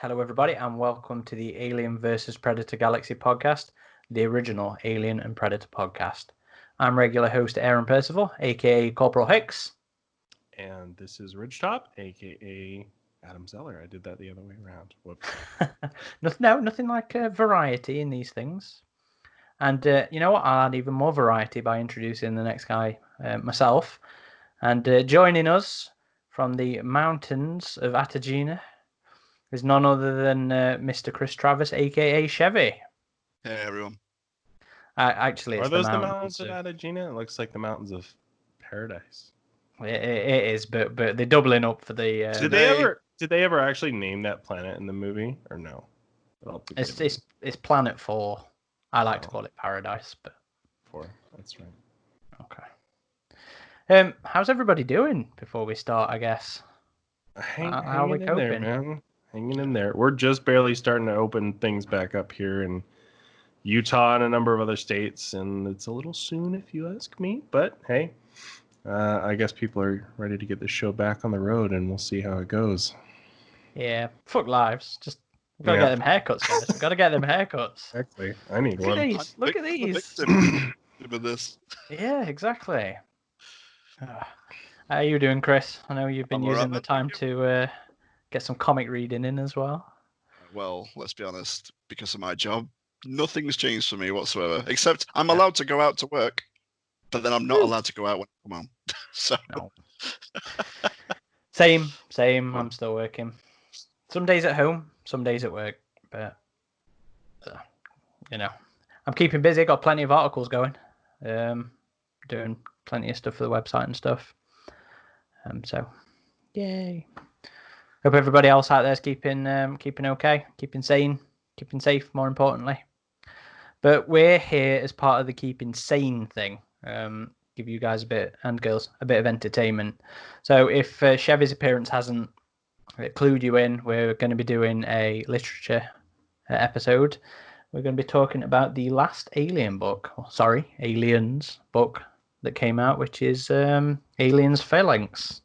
Hello, everybody, and welcome to the Alien vs. Predator Galaxy podcast, the original Alien and Predator podcast. I'm regular host Aaron Percival, aka Corporal Hicks. And this is RidgeTop, aka Adam Zeller. I did that the other way around. Whoops. Nothing like variety in these things. And you know what? I'll add even more variety by introducing the next guy, myself. And joining us from the mountains of AvPGalaxy is none other than Mr. Chris Travis, aka Shevvie. Hey everyone. Actually, it's Are those the mountains of AvPGalaxy? It looks like the mountains of paradise. It is, but they're doubling up for the. Did they ever actually name that planet in the movie, or no? It's Planet 4. I like to call it Paradise, but 4. That's right. Okay. How's everybody doing before we start? I guess. How are we coping? There, man. Hanging in there. We're just barely starting to open things back up here in Utah and a number of other states, and it's a little soon if you ask me. But hey, I guess people are ready to get this show back on the road, and we'll see how it goes. Yeah, fuck lives. Just gotta get them haircuts first. Gotta get them haircuts. Exactly. I need one. Look at these. With this. Yeah, exactly. How are you doing, Chris? I know you've been using the time to get some comic reading in as well. Well, let's be honest. Because of my job, nothing's changed for me whatsoever. Except I'm allowed to go out to work, but then I'm not allowed to go out when I come home. So. No. Same. I'm still working. Some days at home, some days at work. But I'm keeping busy. Got plenty of articles going. Doing plenty of stuff for the website and stuff. So, yay. Hope everybody else out there is keeping okay, keeping sane, keeping safe, more importantly. But we're here as part of the keeping sane thing. Give you guys and girls a bit of entertainment. So if Shevvie's appearance hasn't clued you in, we're going to be doing a literature episode. We're going to be talking about the last Aliens book that came out, which is Aliens Phalanx.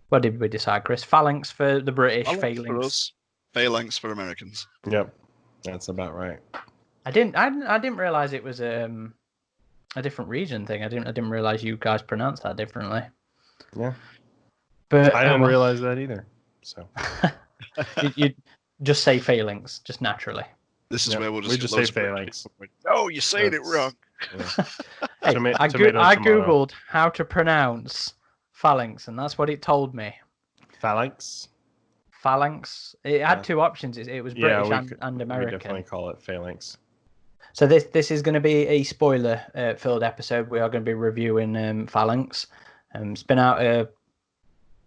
What did we decide, Chris? Phalanx for the British, Phalanx for us, Phalanx for Americans. Yep, that's about right. I didn't realize it was a different region thing. I didn't realize you guys pronounced that differently. Yeah, but I didn't realize that either. So you just say Phalanx, just naturally. This is where we just say Phalanx. Oh, you're saying it wrong. Yeah. Hey, I googled how to pronounce Phalanx, and that's what it told me. Phalanx. It had two options. It was British and American. We definitely call it Phalanx. So this is going to be a spoiler-filled episode. We are going to be reviewing Phalanx. It's been out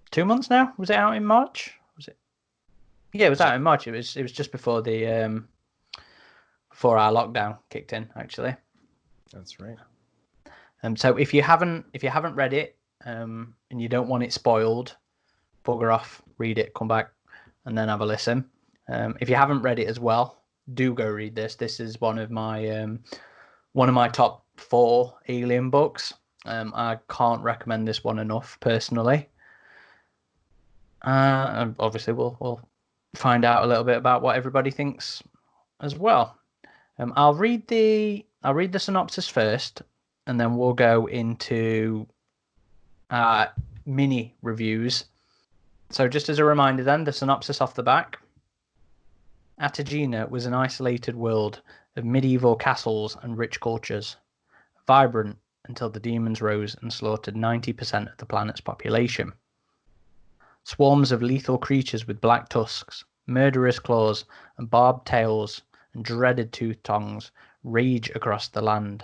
2 months now. Was it out in March? Was it? Yeah, it was out in March. It was just before the before our lockdown kicked in, actually. That's right. So if you haven't read it and you don't want it spoiled, bugger off, read it, come back, and then have a listen. If you haven't read it as well, do go read this. This is one of my top 4 Alien books. I can't recommend this one enough personally. And obviously we'll find out a little bit about what everybody thinks as well. I'll read the synopsis first, and then we'll go into mini reviews. So just as a reminder then, the synopsis off the back. AvPGalaxy was an isolated world of medieval castles and rich cultures, vibrant until the demons rose and slaughtered 90% of the planet's population. Swarms of lethal creatures with black tusks, murderous claws, and barbed tails, and dreaded toothed tongues rage across the land.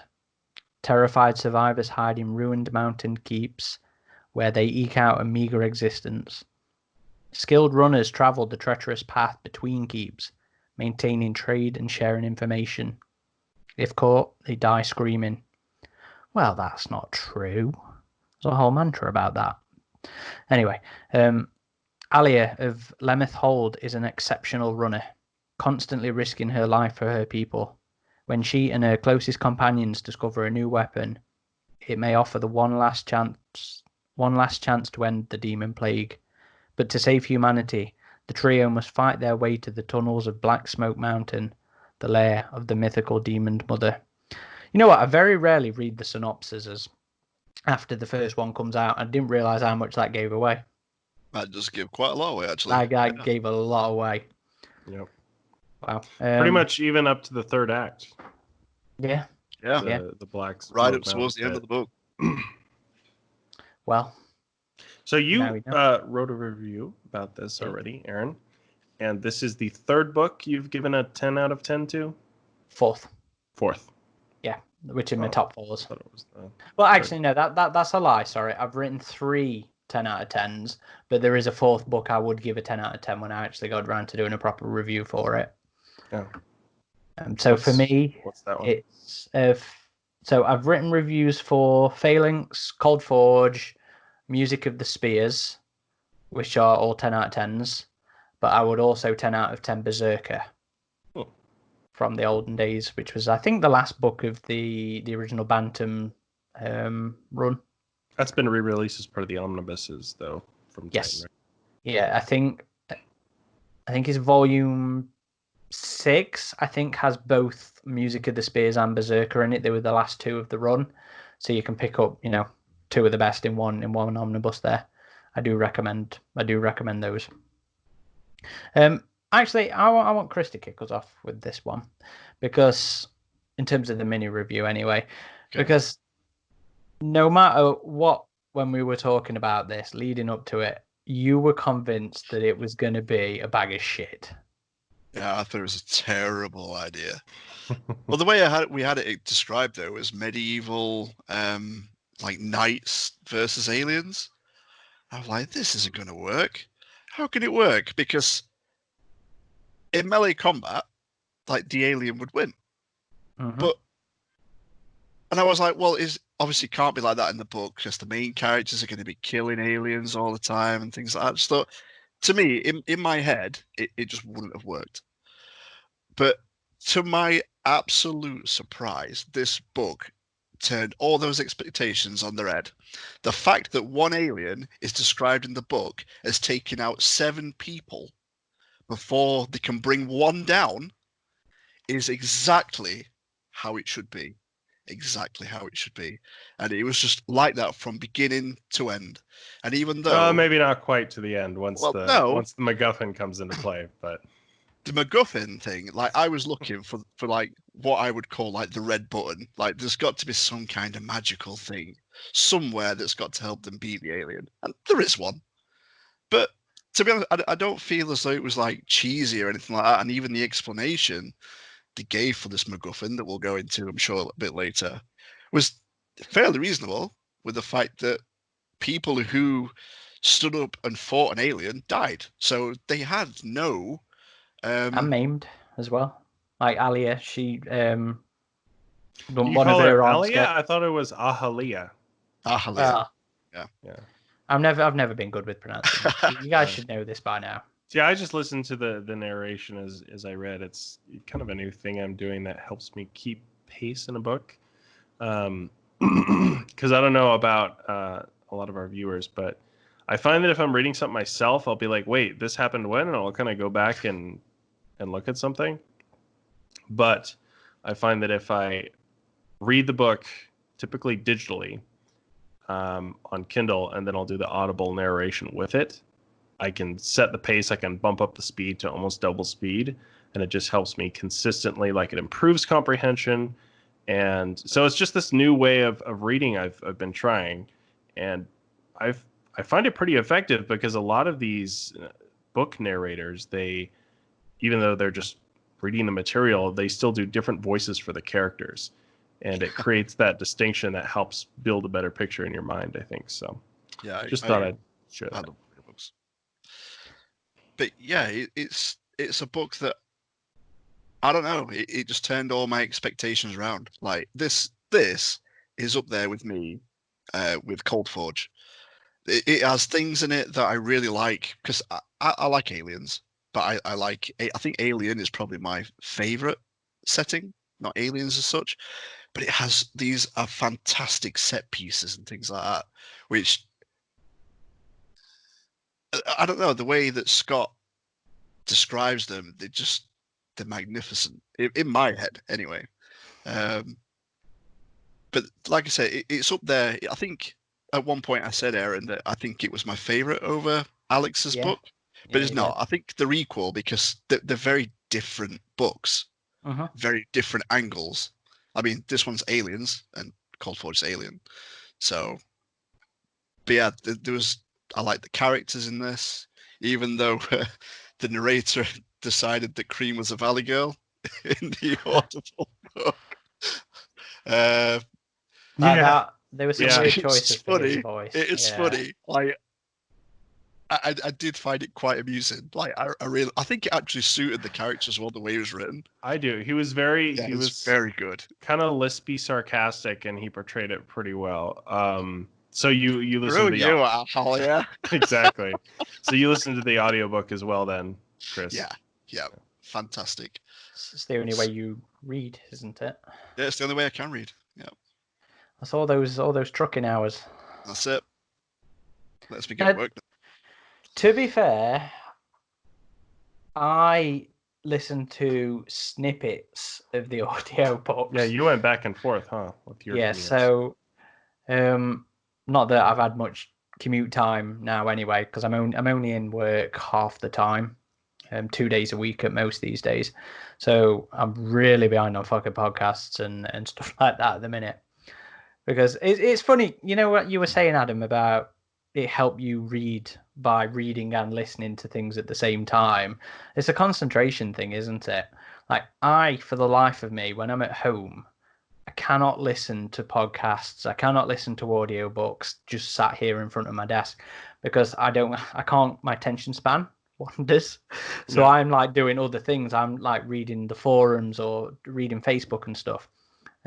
Terrified survivors hide in ruined mountain keeps, where they eke out a meager existence. Skilled runners travel the treacherous path between keeps, maintaining trade and sharing information. If caught, they die screaming. Well, that's not true. There's a whole mantra about that. Anyway, Alia of Lemeth Hold is an exceptional runner, constantly risking her life for her people. When she and her closest companions discover a new weapon, it may offer the one last chance to end the demon plague. But to save humanity, The trio must fight their way to the tunnels of Black Smoke Mountain, the lair of the mythical demon mother. You know what? I very rarely read the synopses after the first one comes out. I didn't realize how much that gave away. That does give quite a lot away, actually. That gave a lot away. Yep. Wow. Pretty much even up to the third act. Yeah. The Black Smoke right up towards the end of the book. Well. So you wrote a review about this already, Aaron. And this is the third book you've given a 10 out of 10 to? Fourth. Yeah, which in my top fours. Well, actually, no, that's a lie. Sorry, I've written 3 10 out of 10s, but there is a fourth book I would give a 10 out of 10 when I actually got around to doing a proper review for it. Yeah. So for me, what's that one? It's so I've written reviews for Phalanx, Cold Forge, Music of the Spears, which are all 10 out of 10s, but I would also 10 out of 10 Berserker from the olden days, which was, I think, the last book of the original Bantam run. That's been re-released as part of the omnibuses, though. From yes, Titan, right? Yeah, I think it's volume 6. I think has both Music of the Spears and Berserker in it. They were the last 2 of the run, so you can pick up, 2 of the best in one omnibus. There, I do recommend those. Actually, I want Chris to kick us off with this one, because in terms of the mini review, anyway, because no matter what, when we were talking about this leading up to it, you were convinced that it was going to be a bag of shit. Yeah, I thought it was a terrible idea. Well, the way we had it described, though, was medieval, like knights versus aliens. I was like, this isn't going to work. How can it work? Because in melee combat, like, the alien would win. Mm-hmm. And I was like, well, obviously can't be like that in the book, because the main characters are going to be killing aliens all the time and things like that. I just thought, to me, in my head, it just wouldn't have worked. But to my absolute surprise, this book turned all those expectations on their head. The fact that one alien is described in the book as taking out 7 people before they can bring one down is exactly how it should be. Exactly how it should be. And it was just like that from beginning to end. And even though maybe not quite to the end once the MacGuffin comes into play, but the MacGuffin thing, like, I was looking for like what I would call like the red button. Like, there's got to be some kind of magical thing somewhere that's got to help them beat the alien, and there is one. But to be honest, I don't feel as though it was like cheesy or anything like that. And even the explanation they gave for this MacGuffin that we'll go into, I'm sure, a bit later, was fairly reasonable, with the fact that people who stood up and fought an alien died. So they had no... and maimed as well. Like Alia, she... one of her Alia? I thought it was Ahalia. Ahalia. Yeah. I've never been good with pronouncing. You guys should know this by now. Yeah, I just listened to the narration as I read. It's kind of a new thing I'm doing that helps me keep pace in a book. Because I don't know about a lot of our viewers, but I find that if I'm reading something myself, I'll be like, wait, this happened when? And I'll kind of go back and look at something. But I find that if I read the book, typically digitally, on Kindle, and then I'll do the audible narration with it, I can set the pace, I can bump up the speed to almost double speed, and it just helps me consistently. Like, it improves comprehension. And so it's just this new way of reading I've been trying. And I find it pretty effective, because a lot of these book narrators, even though they're just reading the material, they still do different voices for the characters. And it creates that distinction that helps build a better picture in your mind, I think. So yeah, thought I'd share that. But yeah, it's a book that, I don't know, it just turned all my expectations around. Like, this is up there with me, with Cold Forge. It has things in it that I really like, because I like aliens, but I think Alien is probably my favorite setting, not aliens as such. But it has these fantastic set pieces and things like that, which, I don't know, the way that Scott describes them, they're magnificent in my head anyway. But like I say, it's up there. I think at one point I said, Aaron, that I think it was my favorite over Alex's book, but it's not. I think they're equal because they're very different books, very different angles. I mean, this one's aliens and Cold Forge's Alien. So, but yeah, I like the characters in this, even though the narrator decided that Cream was a Valley Girl in the Audible book. There was some weird choices for his voice. It's funny. Like, I did find it quite amusing. Like, I think it actually suited the characters well the way it was written. I do. He was very very good. Kind of lispy, sarcastic, and he portrayed it pretty well. So you listen to the asshole, yeah. Exactly. So you listen to the audiobook as well, then, Chris. Yeah, fantastic. It's the only way you read, isn't it? Yeah, it's the only way I can read. Yeah. That's all those trucking hours. That's it. Let's begin work. To be fair, I listened to snippets of the audio books. Yeah, you went back and forth, huh? With your so not that I've had much commute time now anyway, because I'm only in work half the time, 2 days a week at most these days. So I'm really behind on fucking podcasts and stuff like that at the minute. Because it's funny, you know what you were saying, Adam, about it help you read by reading and listening to things at the same time. It's a concentration thing, isn't it? Like, for the life of me, when I'm at home, I cannot listen to podcasts. I cannot listen to audiobooks just sat here in front of my desk because my attention span wanders. So I'm like doing other things. I'm like reading the forums or reading Facebook and stuff.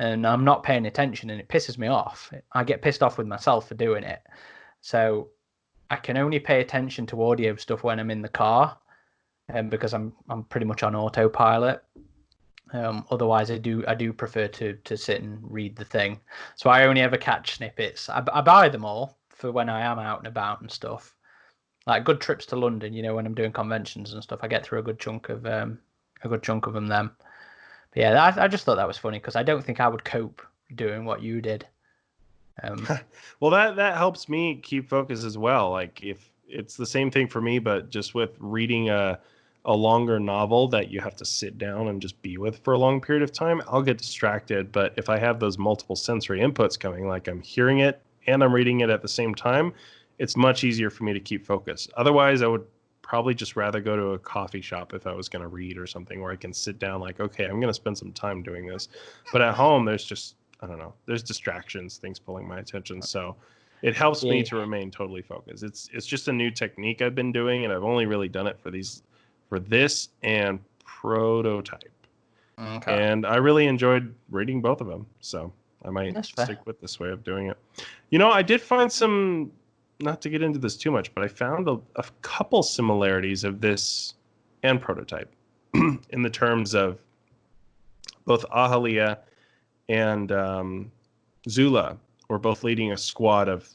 And I'm not paying attention and it pisses me off. I get pissed off with myself for doing it. So I can only pay attention to audio stuff when I'm in the car, because I'm pretty much on autopilot. Otherwise, I do prefer to sit and read the thing. So I only ever catch snippets. I buy them all for when I am out and about and stuff. Like good trips to London, when I'm doing conventions and stuff, I get through a good chunk of them then. But yeah, I just thought that was funny because I don't think I would cope doing what you did. Well, that helps me keep focus as well. Like if it's the same thing for me, but just with reading a longer novel that you have to sit down and just be with for a long period of time, I'll get distracted. But if I have those multiple sensory inputs coming, like I'm hearing it and I'm reading it at the same time, it's much easier for me to keep focus. Otherwise, I would probably just rather go to a coffee shop if I was going to read or something where I can sit down like, okay, I'm going to spend some time doing this. But at home, there's just, I don't know, there's distractions, things pulling my attention. So it helps me to remain totally focused. It's just a new technique I've been doing, and I've only really done it for this and Prototype. Okay. And I really enjoyed reading both of them. So I might stick with this way of doing it. I did find some, not to get into this too much, but I found a couple similarities of this and Prototype in the terms of both Ahalia and Zula were both leading a squad of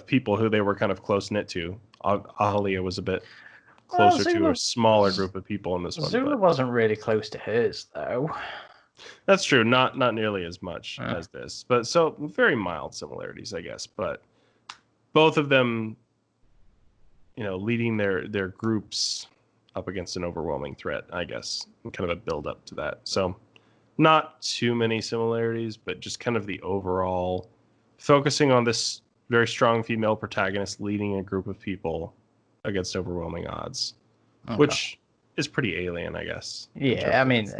people who they were kind of close knit to. Ahalia was a bit closer to a smaller group of people in this one. Zula wasn't really close to hers, though. That's true. Not nearly as much as this, but so very mild similarities, I guess. But both of them, leading their groups up against an overwhelming threat, I guess, and kind of a build up to that. So not too many similarities, but just kind of the overall focusing on this very strong female protagonist leading a group of people against overwhelming odds, which is pretty alien, I guess. Yeah, I mean,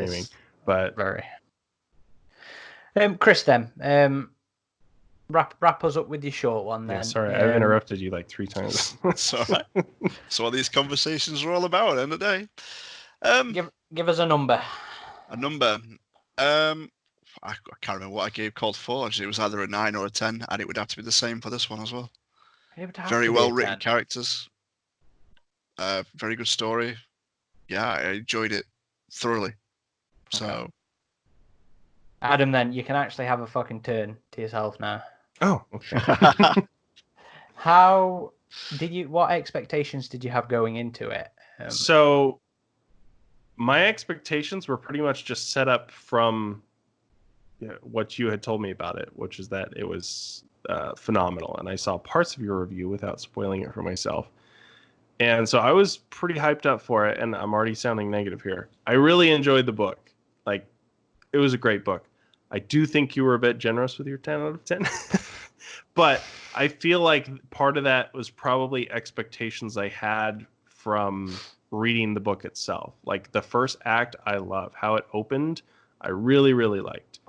but very. Chris, then wrap us up with your short one. Then, sorry, I've interrupted you like 3 times. So what these conversations are all about, end of the day. Give us a number. A number. I can't remember what I gave Cold Forge. It was either a 9 or a 10, and it would have to be the same for this one as well. Very well written characters. Very good story. Yeah, I enjoyed it thoroughly. So, Adam, then you can actually have a fucking turn to yourself now. Oh, okay. How What expectations did you have going into it? So my expectations were pretty much just set up from what you had told me about it, which is that it was phenomenal. And I saw parts of your review without spoiling it for myself. And so I was pretty hyped up for it, and I'm already sounding negative here. I really enjoyed the book. Like, it was a great book. I do think you were a bit generous with your 10 out of 10. But I feel like part of that was probably expectations I had from reading the book itself. Like, the first act, I love. How it opened, I really, really liked.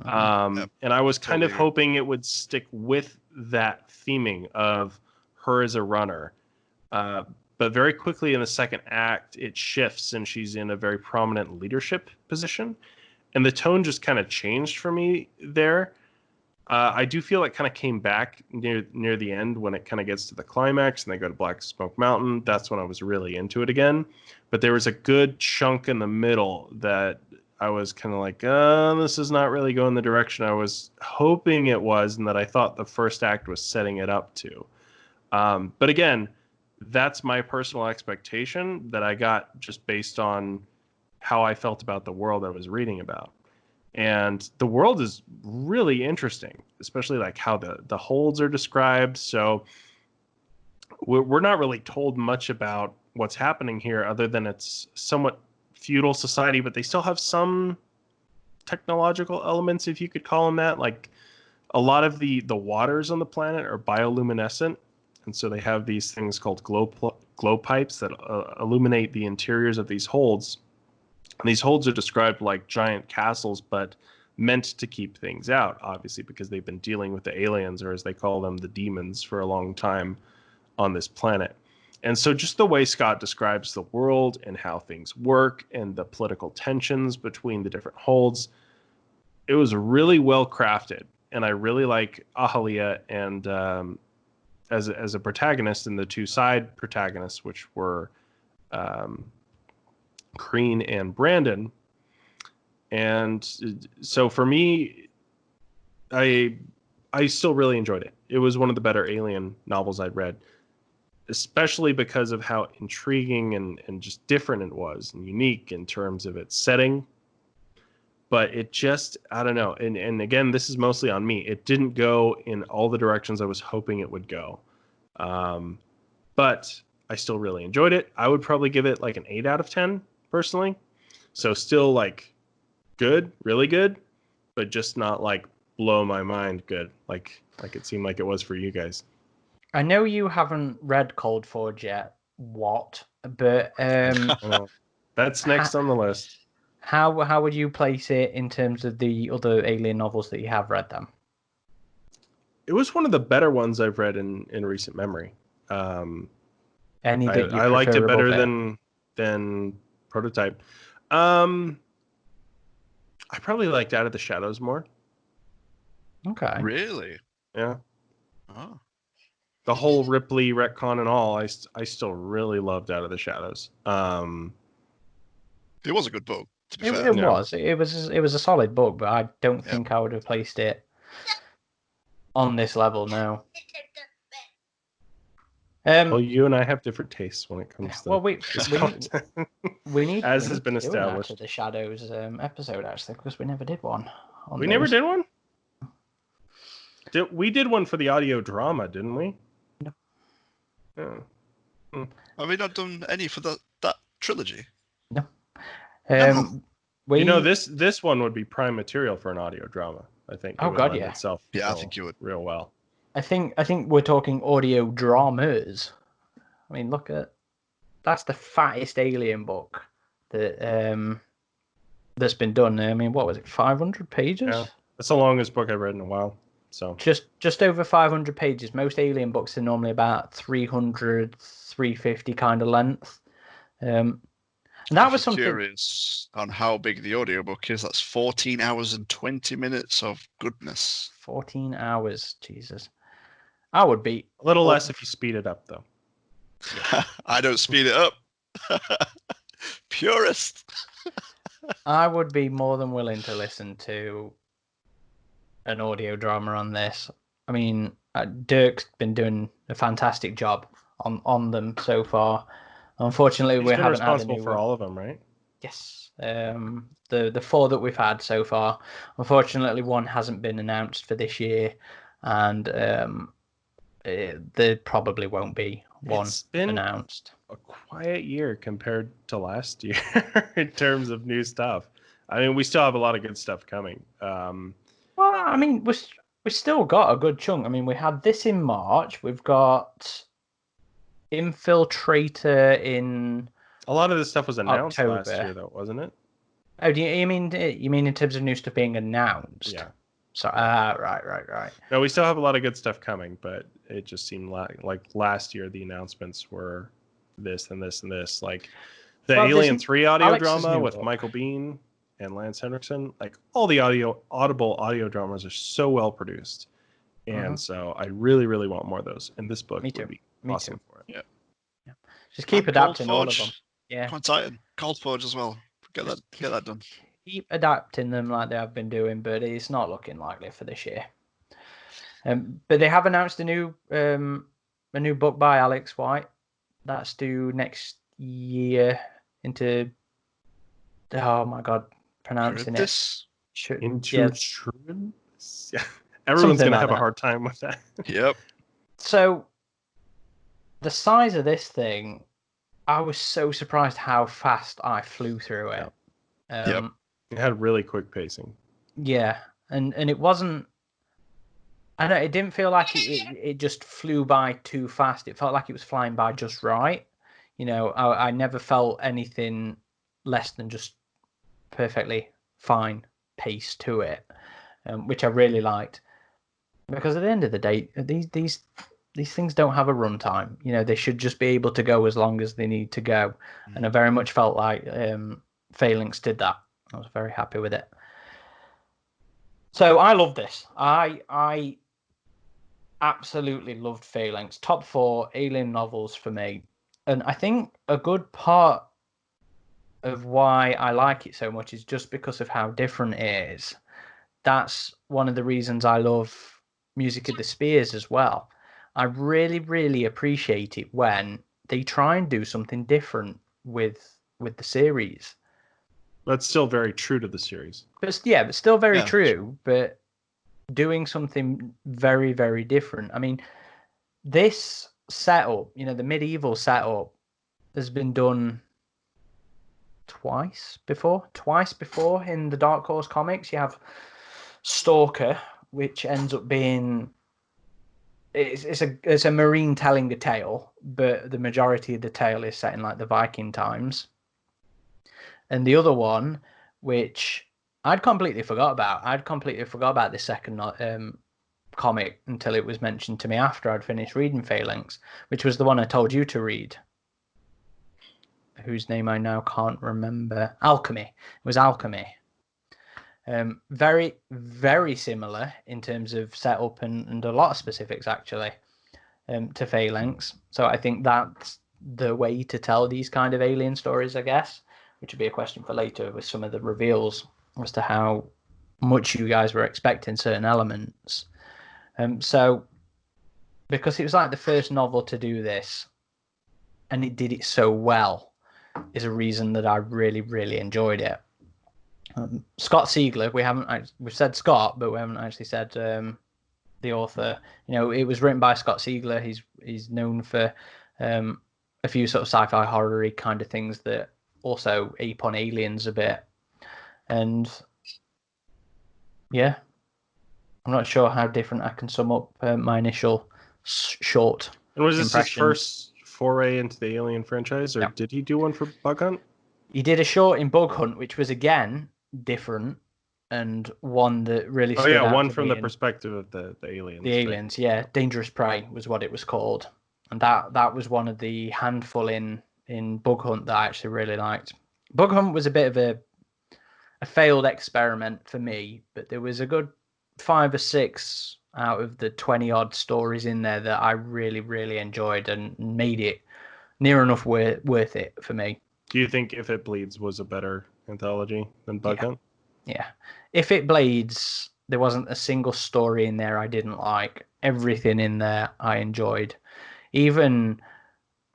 And I was kind of hoping it would stick with that theming of her as a runner. But very quickly in the second act, it shifts and she's in a very prominent leadership position. And the tone just kind of changed for me there. I do feel it kind of came back near the end when it kind of gets to the climax and they go to Black Smoke Mountain. That's when I was really into it again. But there was a good chunk in the middle that I was kind of like, this is not really going the direction I was hoping it was and that I thought the first act was setting it up to. But again, that's my personal expectation that I got just based on how I felt about the world I was reading about. And the world is really interesting, especially like how the holds are described. So we're not really told much about what's happening here other than it's somewhat feudal society, but they still have some technological elements, if you could call them that. Like a lot of the waters on the planet are bioluminescent. And so they have these things called glow pipes that illuminate the interiors of these holds. And these holds are described like giant castles, but meant to keep things out, obviously, because they've been dealing with the aliens, or as they call them, the demons, for a long time on this planet. And so just the way Scott describes the world and how things work and the political tensions between the different holds, it was really well crafted. And I really like Ahalia and as a protagonist, and the two side protagonists, which were Crean and Brandon. And so for me, I still really enjoyed it. It was one of the better Alien novels I'd read, especially because of how intriguing and just different it was and unique in terms of its setting. But it just, I don't know. And again, this is mostly on me. It didn't go in all the directions I was hoping it would go. But I still really enjoyed it. I would probably give it like an 8 out of 10 personally. So still like good, really good, but just not like blow my mind good. Like it seemed like it was for you guys. I know you haven't read Cold Forge yet, but that's next on the list. How would you place it in terms of the other Alien novels that you have read them? It was one of the better ones I've read in recent memory. Any that I liked it better than Prototype. I probably liked Out of the Shadows more. Okay. Really? Yeah. Oh. The whole Ripley retcon and all, I still really loved Out of the Shadows. It was a good book. To be fair. It was a solid book, but I don't think I would have placed it on this level now. Well, you and I have different tastes when it comes to. Well, we need as has been established. The Shadows episode actually, because we never did one. We never did one. We did one for the audio drama, didn't we? No. Oh. Have we not done any for that trilogy? No. This one would be prime material for an audio drama. I think. Oh God, yeah. Itself I think you would real well. I think we're talking audio dramas. I mean, that's the fattest Alien book that that's been done. I mean, what was it? 500 pages? Yeah, that's the longest book I've read in a while. So just over 500 pages. Most Alien books are normally about 300, 350 kind of length. And that was something. Curious on how big the audiobook is. That's 14 hours and 20 minutes of goodness. 14 hours, Jesus. I would be a little less if you speed it up, though. I don't speed it up. Purist. I would be more than willing to listen to an audio drama on this. I mean, Dirk's been doing a fantastic job on them so far. Unfortunately, we haven't had a responsible new for one. all of them, right? Yes. The 4 that we've had so far. Unfortunately, one hasn't been announced for this year, and there probably won't be one announced. A quiet year compared to last year in terms of new stuff. I mean, we still have a lot of good stuff coming. Well, I mean, we still got a good chunk. I mean, we had this in March. We've got Infiltrator in a lot of this stuff was announced October. last year, though, wasn't it? Oh, you mean in terms of new stuff being announced? Yeah. So right. No, we still have a lot of good stuff coming, but it just seemed like last year the announcents were this and this and this. Like the Alien 3 audio drama with Michael Biehn and Lance Henriksen. Like all the audible audio dramas are so well produced, and so I really, really want more of those. And this book would be awesome for it. Yeah. Just keep adapting all of them. Yeah. Come on, Titan. Cold Forge as well. Get that done. Keep adapting them like they have been doing, but it's not looking likely for this year. But they have announced a new book by Alex White that's due next year into. Oh my god, pronouncing it. Yeah, everyone's gonna have a hard time with that. Yep. So the size of this thing, I was so surprised how fast I flew through it. Yep. It had really quick pacing. Yeah, and it wasn't. I know it didn't feel like it just flew by too fast. It felt like it was flying by just right. You know, I never felt anything less than just perfectly fine pace to it, which I really liked. Because at the end of the day, these things don't have a runtime. You know, they should just be able to go as long as they need to go. And I very much felt like Phalanx did that. I was very happy with it. So I love this. I absolutely loved Phalanx. Top 4 alien novels for me. And I think a good part of why I like it so much is just because of how different it is. That's one of the reasons I love Music of the Spears as well. I really, really appreciate it when they try and do something different with the series. That's still very true to the series. But still very true, but doing something very, very different. I mean, this setup, you know, the medieval setup has been done twice before in the Dark Horse comics. You have Stalker, which ends up being it's a marine telling a tale, but the majority of the tale is set in like the Viking times. And the other one, which I'd completely forgot about this second comic until it was mentioned to me after I'd finished reading Phalanx, which was the one I told you to read, whose name I now can't remember. Alchemy. It was Alchemy. Very, very similar in terms of setup and a lot of specifics, actually, to Phalanx. So I think that's the way to tell these kind of alien stories, I guess, which would be a question for later with some of the reveals as to how much you guys were expecting certain elements. So because it was like the first novel to do this, and it did it so well, is a reason that I really, really enjoyed it. Scott Sigler, we've said Scott, but we haven't actually said the author. You know, it was written by Scott Sigler. He's known for a few sort of sci-fi horror-y kind of things that also ape on aliens a bit. And yeah, I'm not sure how different I can sum up my initial short. And was this his first foray into the Alien franchise, or did he do one for Bug Hunt? He did a short in Bug Hunt, which was again different, and one that really stood out. One from the perspective of the aliens. The aliens, yeah. Dangerous Prey was what it was called. And that was one of the handful in Bug Hunt that I actually really liked. Bug Hunt was a bit of a failed experiment for me, but there was a good 5 or 6 out of the 20 odd stories in there that I really, really enjoyed and made it near enough worth it for me. Do you think If It Bleeds was a better anthology than Bug Hunt? Yeah. If It Blades, there wasn't a single story in there I didn't like. everything in there I enjoyed. Even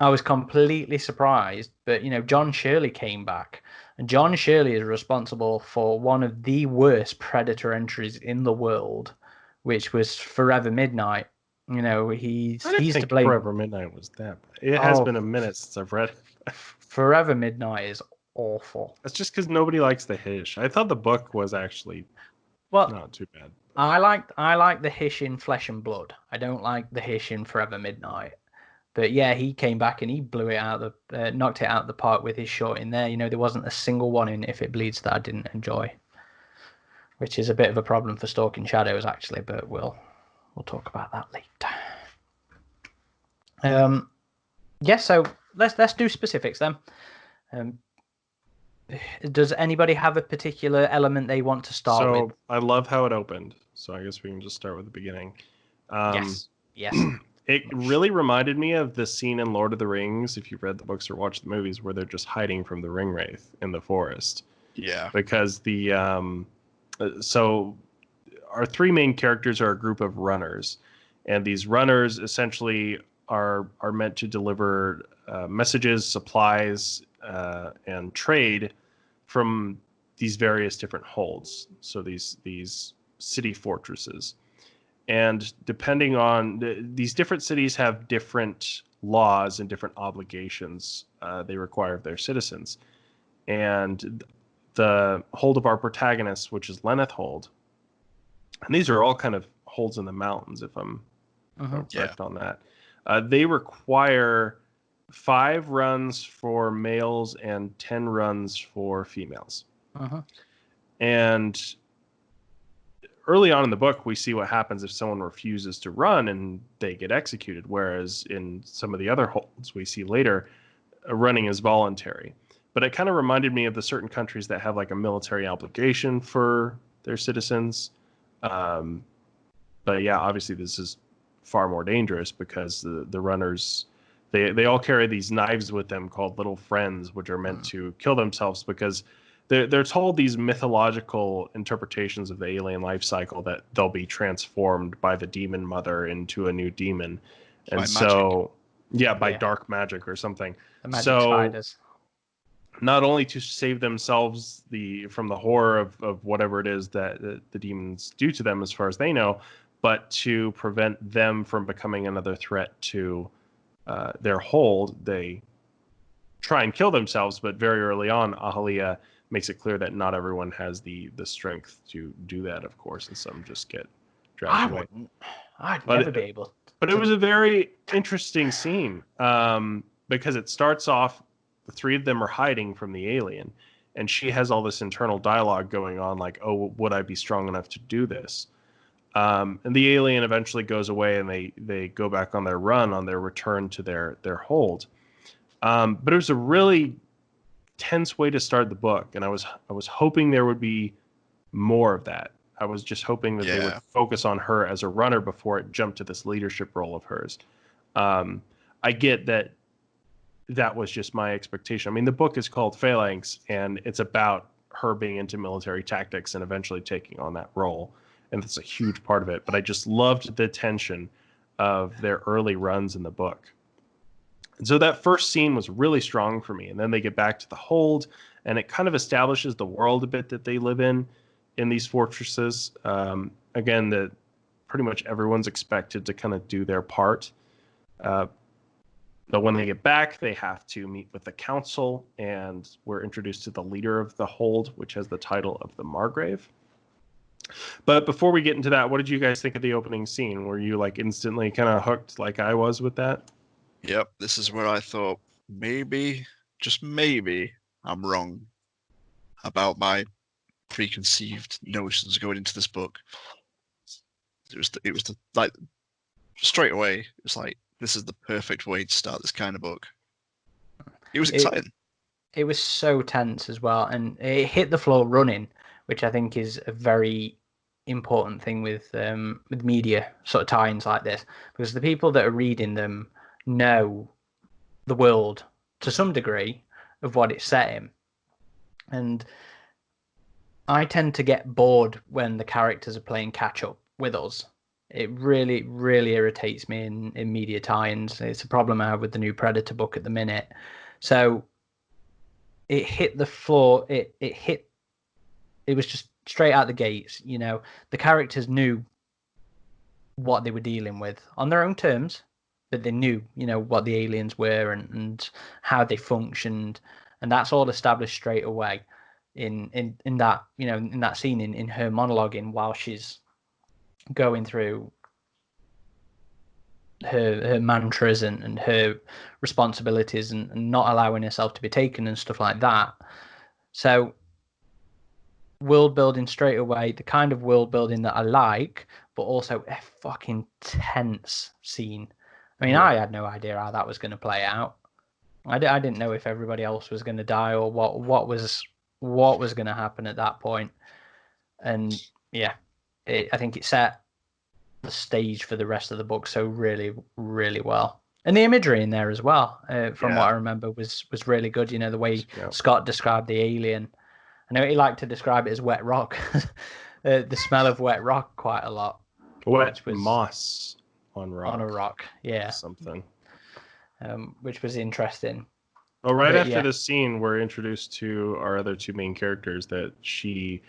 I was completely surprised, but John Shirley came back, and John Shirley is responsible for one of the worst Predator entries in the world, which was Forever Midnight. He's to blame. Forever Midnight was that bad. It has been a minute since I've read it. Forever Midnight is awful. That's just because nobody likes the Hish. I thought the book was actually not too bad. I like the Hish in Flesh and Blood. I don't like the Hish in Forever Midnight. But yeah, he came back and he blew it out knocked it out of the park with his short in there. There wasn't a single one in If It Bleeds that I didn't enjoy, which is a bit of a problem for Stalking Shadows actually. But we'll talk about that later. Yeah, so let's do specifics then. Does anybody have a particular element they want to start with? So I love how it opened. So I guess we can just start with the beginning. Yes. It really reminded me of the scene in Lord of the Rings, if you've read the books or watched the movies, where they're just hiding from the Ringwraith in the forest. Yeah. Because so our three main characters are a group of runners, and these runners essentially are meant to deliver messages, supplies, and trade from these various different holds. So these city fortresses. And depending on these different cities have different laws and different obligations they require of their citizens. And the hold of our protagonist, which is Lenneth Hold, and these are all kind of holds in the mountains, if I'm correct on that. They require 5 runs for males and 10 runs for females. And early on in the book, we see what happens if someone refuses to run and they get executed. Whereas in some of the other holds we see later, running is voluntary. But it kind of reminded me of the certain countries that have like a military obligation for their citizens. But yeah, obviously this is far more dangerous because the runners, they all carry these knives with them called little friends, which are meant to kill themselves because they're told these mythological interpretations of the alien life cycle that they'll be transformed by the demon mother into a new demon. And by dark magic or something. The magic spiders. Not only to save themselves from the horror of whatever it is that the demons do to them as far as they know, but to prevent them from becoming another threat to their hold, they try and kill themselves. But very early on, Ahalia makes it clear that not everyone has the strength to do that, of course, and some just get dragged away. I'd never be able to. But it was a very interesting scene because it starts off, the 3 of them are hiding from the alien, and she has all this internal dialogue going on like, oh, would I be strong enough to do this? And the alien eventually goes away, and they go back on their run, on their return to their hold. But it was a really tense way to start the book, and I was hoping there would be more of that. I was just hoping that they would focus on her as a runner before it jumped to this leadership role of hers. I get that was just my expectation. I mean, the book is called Phalanx, and it's about her being into military tactics and eventually taking on that role, and that's a huge part of it. But I just loved the tension of their early runs in the book. And so that first scene was really strong for me. And then they get back to the hold, and it kind of establishes the world a bit that they live in these fortresses. Again, that pretty much everyone's expected to kind of do their part. But when they get back, they have to meet with the council, and we're introduced to the leader of the hold, which has the title of the Margrave. But before we get into that, what did you guys think of the opening scene? Were you like instantly kind of hooked like I was with that? Yep, this is where I thought maybe, just maybe, I'm wrong about my preconceived notions going into this book. It was like straight away. It was like, this is the perfect way to start this kind of book. It was exciting. It was so tense as well, and it hit the floor running, which I think is a very important thing with media sort of tie-ins like this, because the people that are reading them know the world to some degree of what it's set in. And I tend to get bored when the characters are playing catch up with us. It really, really irritates me in media tie-ins. It's a problem I have with the new Predator book at the minute. So it hit the floor. It was just straight out the gates. The characters knew what they were dealing with on their own terms, but they knew, what the aliens were and how they functioned, and that's all established straight away in that in that scene in her monologuing while she's going through her mantras and her responsibilities and not allowing herself to be taken and stuff like that. So world building straight away, the kind of world building that I like, but also a fucking tense scene. I mean, I had no idea how that was going to play out. I didn't know if everybody else was going to die or what was going to happen at that point. And yeah, I think it set the stage for the rest of the book so really, really well. And the imagery in there as well, from what I remember, was really good. The way Scott described the alien. I know he liked to describe it as wet rock, the smell of wet rock quite a lot. Wet moss on rock. On a rock, yeah. Something. Which was interesting. Well, right after this scene, we're introduced to our other two main characters that she...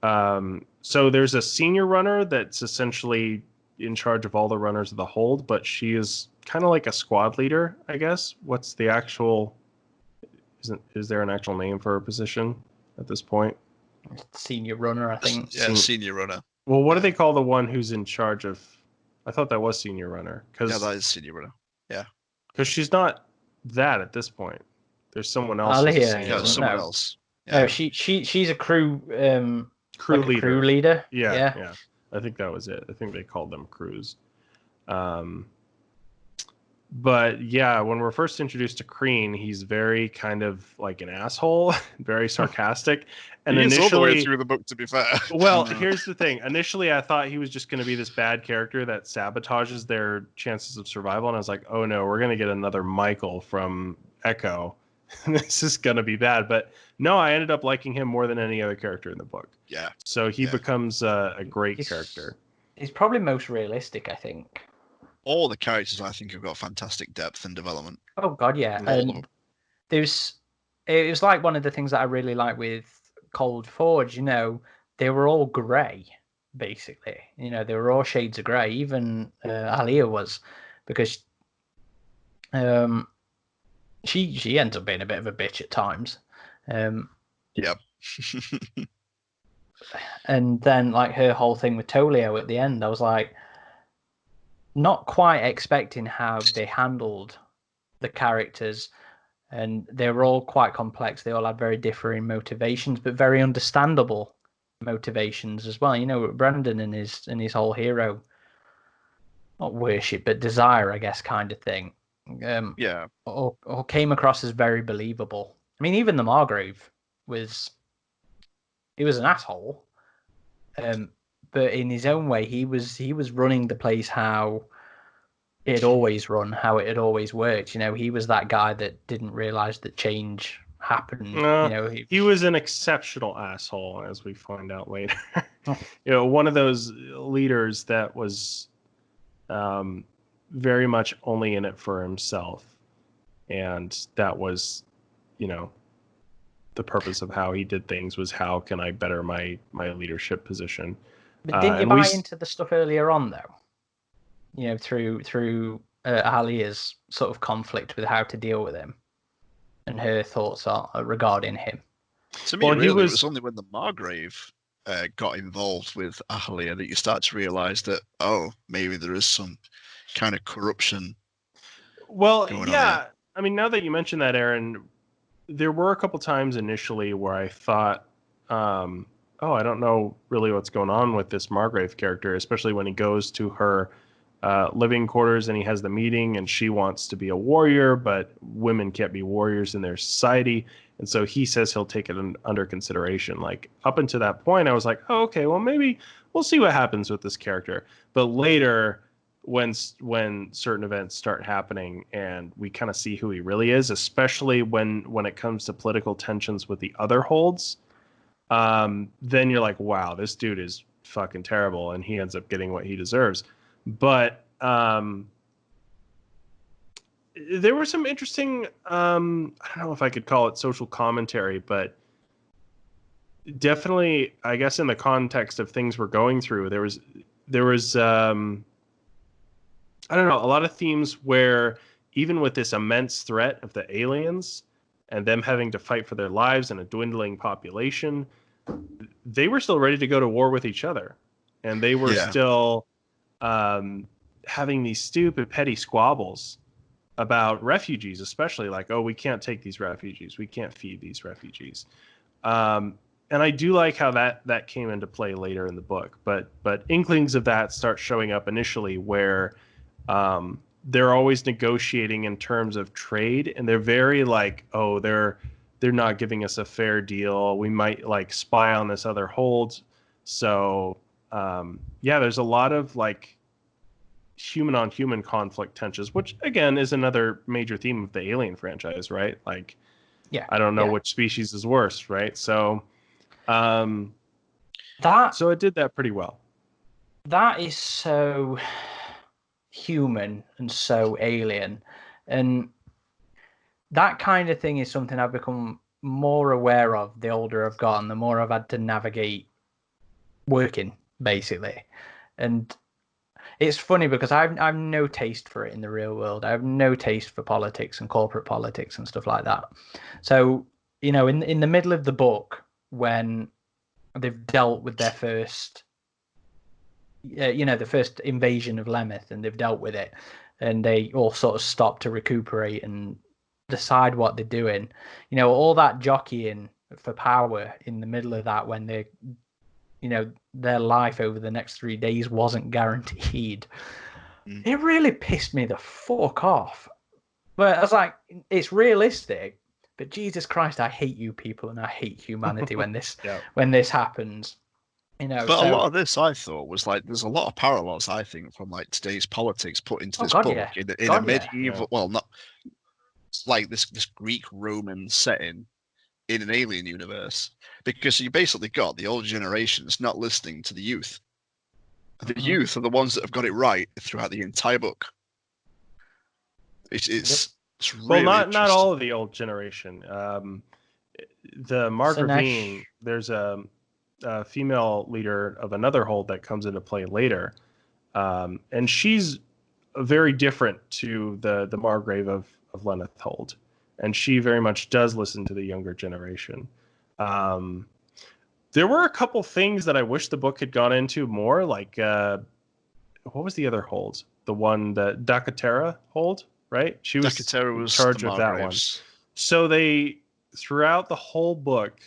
so there's a senior runner that's essentially in charge of all the runners of the hold, but she is kind of like a squad leader, I guess. What's the actual... Is there an actual name for her position at this point? Senior runner, I think. Yeah, senior runner. Well, what do they call the one who's in charge of... I thought that was senior runner. Yeah, that is senior runner. Yeah. Because she's not that at this point. There's someone else. Someone else. Yeah. Oh, she's a crew leader. Crew leader. Yeah. I think that was it. I think they called them crews. But yeah, when we're first introduced to Kreen, he's very kind of like an asshole, very sarcastic. And he's initially, all the way through the book, to be fair. Well, here's the thing. Initially, I thought he was just going to be this bad character that sabotages their chances of survival. And I was like, oh no, we're going to get another Michael from Echo. This is going to be bad. But no, I ended up liking him more than any other character in the book. Yeah. So he becomes a great character. He's probably most realistic, I think. All the characters, I think, have got fantastic depth and development. Oh God, yeah. It was like one of the things that I really like with Cold Forge. They were all grey, basically. They were all shades of grey. Even Alia was, because she ends up being a bit of a bitch at times. Yep. And then like her whole thing with Tolio at the end, I was like, not quite expecting how they handled the characters, and they were all quite complex. They all had very differing motivations, but very understandable motivations as well. Brandon and his whole hero, not worship, but desire, I guess, kind of thing. All came across as very believable. I mean, even the Margrave was an asshole. But in his own way, he was running the place how it had always run, how it had always worked. He was that guy that didn't realize that change happened. He was an exceptional asshole, as we find out later. One of those leaders that was very much only in it for himself, and that was, the purpose of how he did things was, how can I better my leadership position. But didn't you buy into the stuff earlier on, though? Through Alia's sort of conflict with how to deal with him, and her thoughts regarding him. To me, it was only when the Margrave got involved with Ahalia that you start to realise that, maybe there is some kind of corruption. Well, yeah. I mean, now that you mention that, Aaron, there were a couple times initially where I thought, I don't know really what's going on with this Margrave character, especially when he goes to her living quarters and he has the meeting and she wants to be a warrior, but women can't be warriors in their society. And so he says he'll take it under consideration. Like, up until that point, I was like, oh, okay, well, maybe we'll see what happens with this character. But later, when certain events start happening and we kind of see who he really is, especially when it comes to political tensions with the other holds, then you're like, wow, this dude is fucking terrible, and he ends up getting what he deserves. But there were some interesting, I don't know if I could call it social commentary, but definitely, I guess, in the context of things we're going through, there was I don't know, a lot of themes where even with this immense threat of the aliens and them having to fight for their lives and a dwindling population, they were still ready to go to war with each other. And they were still having these stupid, petty squabbles about refugees, especially like, oh, we can't take these refugees. We can't feed these refugees. And I do like how that came into play later in the book. But inklings of that start showing up initially where they're always negotiating in terms of trade, and they're very like, oh, they're not giving us a fair deal. We might like spy on this other hold. So there's a lot of like human on human conflict tensions, which again is another major theme of the Alien franchise, right? Like, I don't know which species is worse, right? So so it did that pretty well. That is so human and so alien, and that kind of thing is something I've become more aware of the older I've gotten, the more I've had to navigate working, basically. And it's funny because I've no taste for it in the real world. I have no taste for politics and corporate politics and stuff like that. So, you know, in the middle of the book, when they've dealt with their first the first invasion of Labyrinth, and they've dealt with it, and they all sort of stop to recuperate and decide what they're doing. You know, all that jockeying for power in the middle of that, when they, you know, their life over the next 3 days wasn't guaranteed. It really pissed me the fuck off. But I was like, it's realistic, but Jesus Christ, I hate you people and I hate humanity when this when this happens. You know, but a lot of this I thought was like, there's a lot of parallels, I think, from like today's politics put into this book in a medieval, well, not like this Greek Roman setting in an alien universe, because you basically got the old generations not listening to the youth. The youth are the ones that have got it right throughout the entire book. It's really not all of the old generation. The Margravine, there's a female leader of another hold that comes into play later, and she's very different to the Margrave of Lenneth hold, and she very much does listen to the younger generation. There were a couple things that I wish the book had gone into more, like what was the other hold? The one that Dakatera hold, right? She was in charge of that one. So they, throughout the whole book,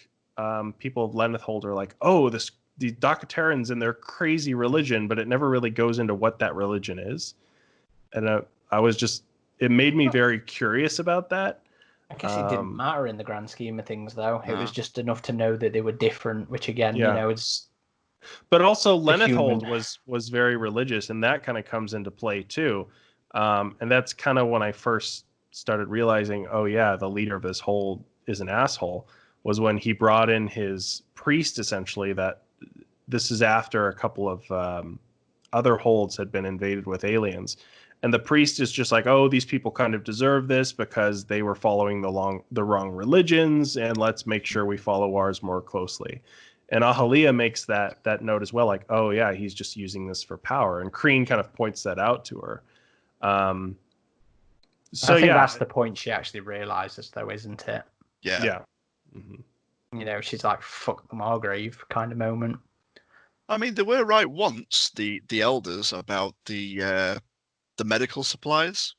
people of Lenneth hold are like, oh, the Dakaterans and their crazy religion, but it never really goes into what that religion is. And I was just, it made me very curious about that. I guess it didn't matter in the grand scheme of things, though. It was just enough to know that they were different, which again, you know, it's. But also, Lenneth hold was very religious, and that kind of comes into play too. And that's kind of when I first started realizing, oh yeah, the leader of this hold is an asshole. Was when he brought in his priest, essentially. That this is after a couple of other holds had been invaded with aliens. And the priest is just like, oh, these people kind of deserve this because they were following the wrong religions, and let's make sure we follow ours more closely. And Ahalia makes that note as well, like, oh yeah, he's just using this for power. And Kreen kind of points that out to her. So I think that's the point she actually realizes, though, isn't it? Yeah. Yeah. Mm-hmm. You know, she's like, fuck the Margrave kind of moment. I mean, they were right once, the elders, about the medical supplies.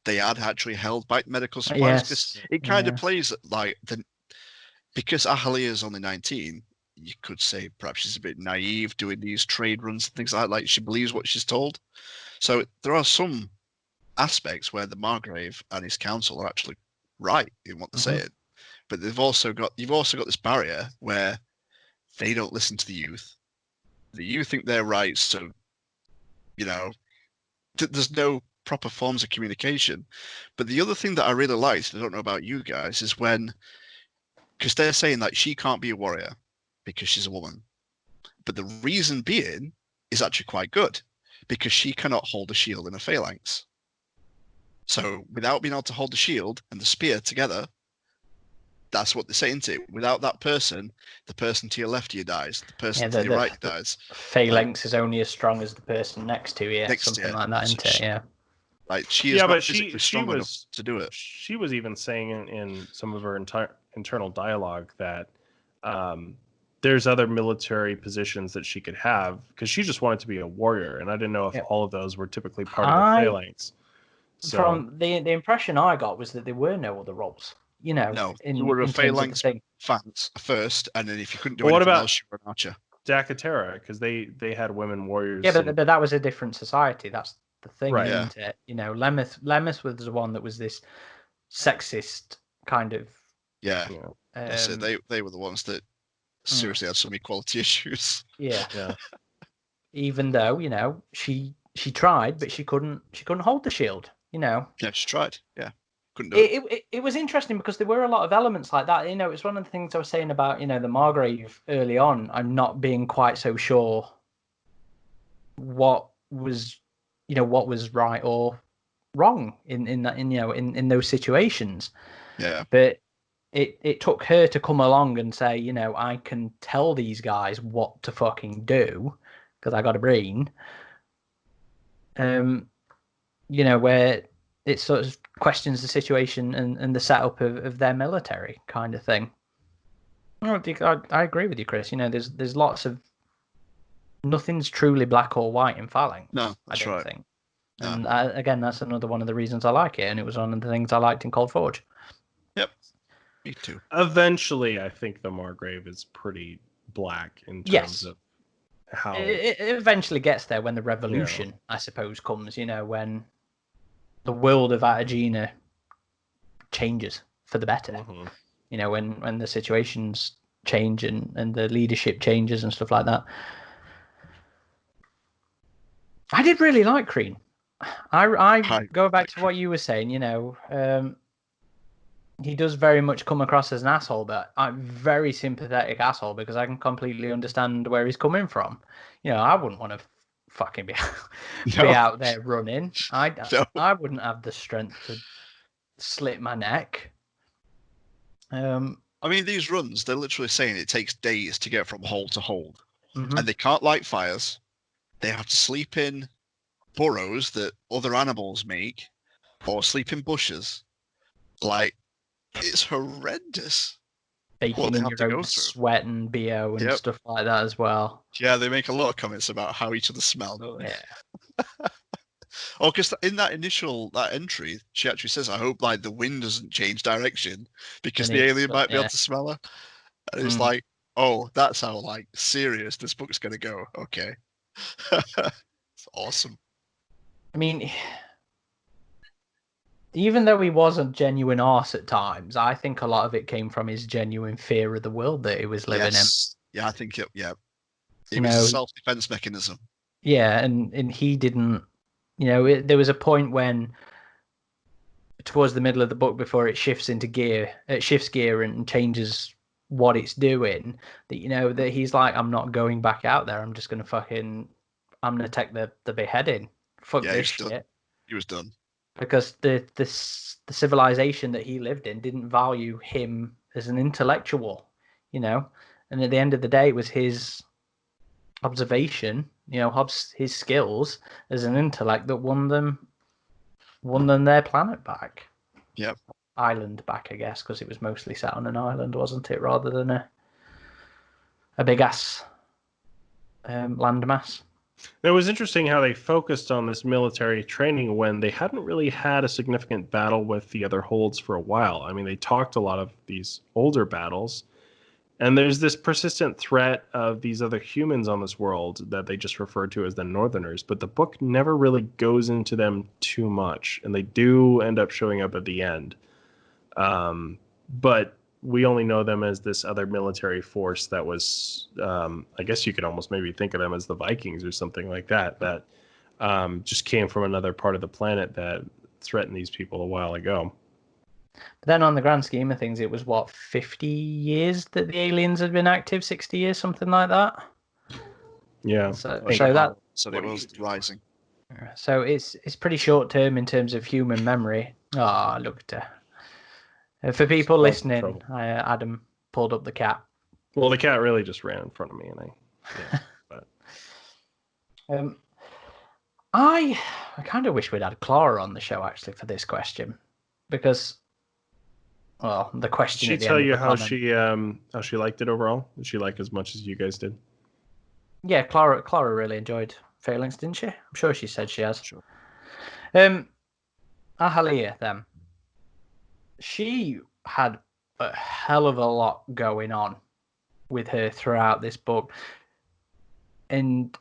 They had actually held back medical supplies. Yes. It kind of plays like because Ahalia is only 19, you could say perhaps she's a bit naive doing these trade runs and things like that. Like, she believes what she's told. So there are some aspects where the Margrave and his council are actually right in what they're saying. But you've also got this barrier where they don't listen to the youth. The youth think they're right, so, you know, there's no proper forms of communication. But the other thing that I really liked, I don't know about you guys, is when, because they're saying that she can't be a warrior because she's a woman. But the reason being is actually quite good, because she cannot hold a shield in a Phalanx. So without being able to hold the shield and the spear together, that's what they're saying to you. Without that person, the person to your left of you dies. The person to your right dies. Phalanx is only as strong as the person next to you. Something like that, isn't it? Yeah. Like she is not physically strong enough to do it. She was even saying in some of her internal dialogue that there's other military positions that she could have, because she just wanted to be a warrior, and I didn't know if all of those were typically part of the Phalanx. So, from the impression I got was that there were no other roles. You know, no, you were a Phalanx fans first, and then if you couldn't do anything else, you were an archer. Dakatera, because they had women warriors. Yeah, but that was a different society. That's the thing, right? Isn't it? You know, Lemeth was the one that was this sexist kind of. Yeah, that's it. They were the ones that seriously had some equality issues. Yeah. Even though, you know, she tried, but she couldn't hold the shield. You know. Yeah, she tried. Yeah. Couldn't do it. It was interesting because there were a lot of elements like that. You know, it's one of the things I was saying about, you know, the Margrave early on. I'm not being quite so sure what was right or wrong in those situations. Yeah. But it took her to come along and say, you know, I can tell these guys what to fucking do because I got a brain. You know, where it sort of questions the situation and the setup of their military kind of thing. I agree with you, Chris. You know, there's lots of nothing's truly black or white in Phalanx. No, that's I don't right. think. No. And again, that's another one of the reasons I like it, and it was one of the things I liked in Cold Forge. Yep, me too. Eventually, I think the Margrave is pretty black in terms of how it eventually gets there when the revolution, I suppose, comes. You know, when the world of AvPGalaxy changes for the better. Mm-hmm. You know, when the situations change and the leadership changes and stuff like that. I did really like Kreen. I go back to what you were saying. You know, he does very much come across as an asshole, but I'm very sympathetic asshole because I can completely understand where he's coming from. You know, I wouldn't want to fucking be out there running. I wouldn't have the strength to slit my neck. I mean, these runs, they're literally saying it takes days to get from hold to hold. Mm-hmm. And they can't light fires. They have to sleep in burrows that other animals make, or sleep in bushes. Like, it's horrendous. Baking in your own sweat and BO and stuff like that as well. Yeah, they make a lot of comments about how each other smell, don't they? Yeah. Oh, because in that entry, she actually says, I hope like the wind doesn't change direction because the alien might be able to smell her. And it's like, oh, that's how like serious this book's going to go. Okay. It's awesome. I mean, even though he was a genuine arse at times, I think a lot of it came from his genuine fear of the world that he was living in. Yeah, I think it was a self-defense mechanism. Yeah, and he didn't, you know, there was a point when towards the middle of the book before it shifts gear and changes what it's doing, that, you know, that he's like, I'm not going back out there. I'm just going to I'm going to take the beheading. Fuck this shit. He was done. Because the civilization that he lived in didn't value him as an intellectual, you know, and at the end of the day, it was his observation, you know, his skills as an intellect that won them their planet back. Yep. Island back, I guess, because it was mostly set on an island, wasn't it, rather than a big ass landmass. It was interesting how they focused on this military training when they hadn't really had a significant battle with the other holds for a while. I mean, they talked a lot of these older battles, and there's this persistent threat of these other humans on this world that they just refer to as the Northerners, but the book never really goes into them too much, and they do end up showing up at the end. But we only know them as this other military force that was, I guess you could almost maybe think of them as the Vikings or something like that just came from another part of the planet that threatened these people a while ago. But then on the grand scheme of things, it was, 50 years that the aliens had been active? 60 years, something like that? Yeah. So It was rising. So it's pretty short term in terms of human memory. Ah, look at her. For people listening, Adam pulled up the cat. Well, the cat really just ran in front of me, and I kind of wish we'd had Clara on the show actually for this question, because, well, the question. Did she tell you how she liked it overall? Did she like as much as you guys did? Yeah, Clara really enjoyed Phalanx, didn't she? I'm sure she said she has. Sure. Ahalia, then. She had a hell of a lot going on with her throughout this book. And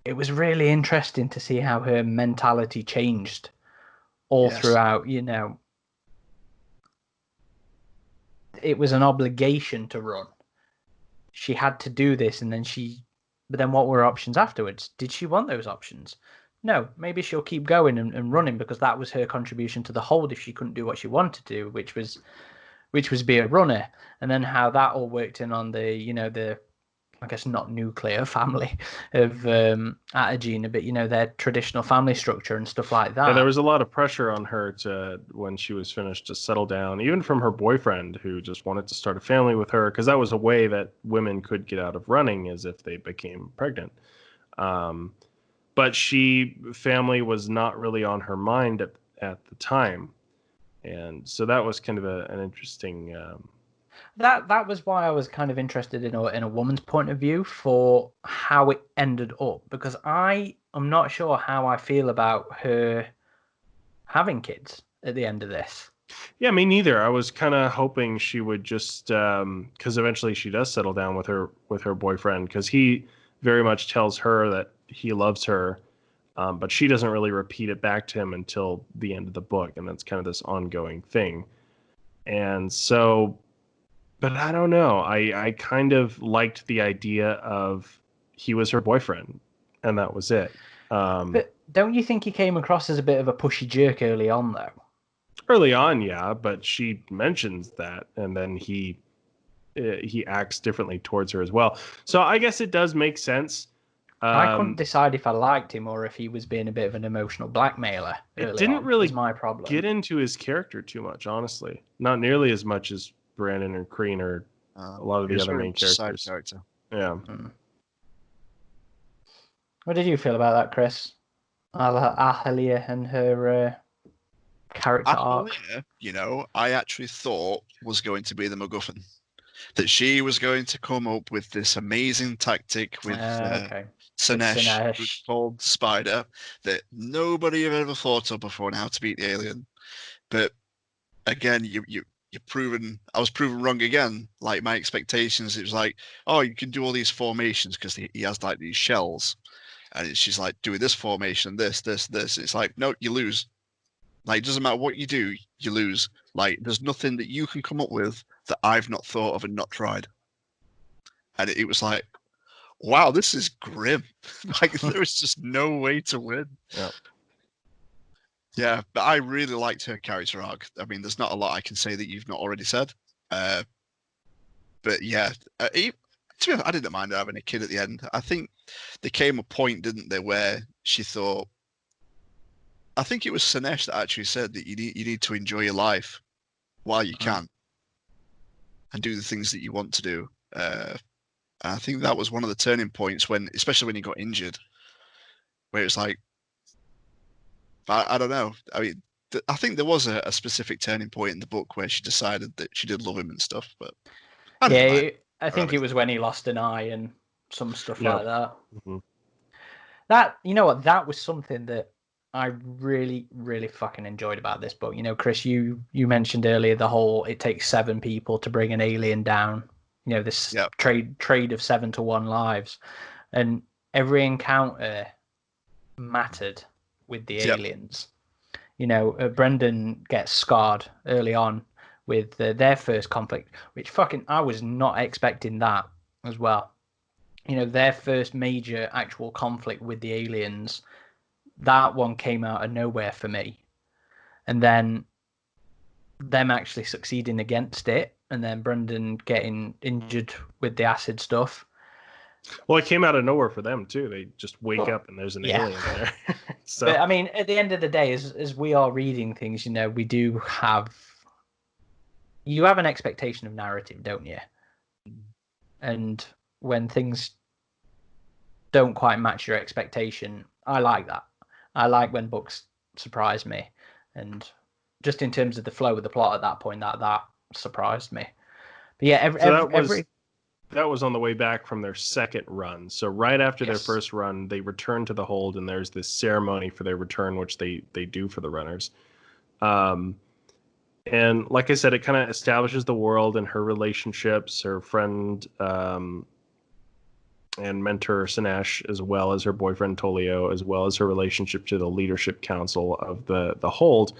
it was really interesting to see how her mentality changed throughout, It was an obligation to run. She had to do this, but then what were her options afterwards? Did she want those options? No, maybe she'll keep going and running because that was her contribution to the hold if she couldn't do what she wanted to do, which was be a runner. And then how that all worked in on the I guess not nuclear family of Atagena, but their traditional family structure and stuff like that. Yeah, there was a lot of pressure on her when she was finished to settle down, even from her boyfriend who just wanted to start a family with her, because that was a way that women could get out of running, is if they became pregnant. But family was not really on her mind at the time, and so that was kind of an interesting. That was why I was kind of interested in a woman's point of view for how it ended up, because I am not sure how I feel about her having kids at the end of this. Yeah, me neither. I was kind of hoping she would just because eventually she does settle down with her boyfriend, because he very much tells her that he loves her, but she doesn't really repeat it back to him until the end of the book, and that's kind of this ongoing thing. And so. But I don't know. I kind of liked the idea of he was her boyfriend, and that was it. But don't you think he came across as a bit of a pushy jerk early on, though? Early on, yeah, but she mentions that, and then he acts differently towards her as well. So I guess it does make sense. I couldn't decide if I liked him or if he was being a bit of an emotional blackmailer. It didn't really my problem. Get into his character too much, honestly. Not nearly as much as Brandon and Crean or a lot of the other main characters. Yeah. What did you feel about that, Chris? Ahalia and her character arc. I actually thought was going to be the MacGuffin. That she was going to come up with this amazing tactic with Sinesh, who's called Spider, that nobody had ever thought of before on how to beat the alien. But again, you're proven. I was proven wrong again. Like my expectations, it was like, oh, you can do all these formations because he has like these shells, and she's like doing this formation, this. It's like, no, you lose. Like it doesn't matter what you do, you lose. Like there's nothing that you can come up with that I've not thought of and not tried. And it was like, wow, this is grim. Like there was just no way to win. Yeah, but I really liked her character arc. I mean, there's not a lot I can say that you've not already said. But yeah, to be honest, I didn't mind her having a kid at the end. I think there came a point, didn't there, where she thought, I think it was Sinesh that actually said that you need to enjoy your life while you can and do the things that you want to do. And I think that was one of the turning points especially when he got injured, where it's like, I don't know. I mean, I think there was a specific turning point in the book where she decided that she did love him and stuff. But I think it was when he lost an eye and some stuff like that. Mm-hmm. That, you know what, that was something that I really, really fucking enjoyed about this book. Chris, you mentioned earlier the whole it takes 7 people to bring an alien down. This trade of 7 to 1 lives, and every encounter mattered with the aliens. Brendan gets scarred early on with their first conflict, which I was not expecting that as well. Their first major actual conflict with the aliens, that one came out of nowhere for me. And then them actually succeeding against it, and then Brendan getting injured with the acid stuff. Well, it came out of nowhere for them too. They just wake up and there's an alien there. So, but I mean, at the end of the day, as we are reading things, you know, we do have. You have an expectation of narrative, don't you? And when things don't quite match your expectation, I like that. I like when books surprise me, and just in terms of the flow of the plot at that point, that surprised me. But yeah, that was on the way back from their second run. So right after their first run, they return to the hold, and there's this ceremony for their return, which they do for the runners. And like I said, it kind of establishes the world and her relationships, her friend and mentor Sinesh, as well as her boyfriend Tolio, as well as her relationship to the leadership council of the hold.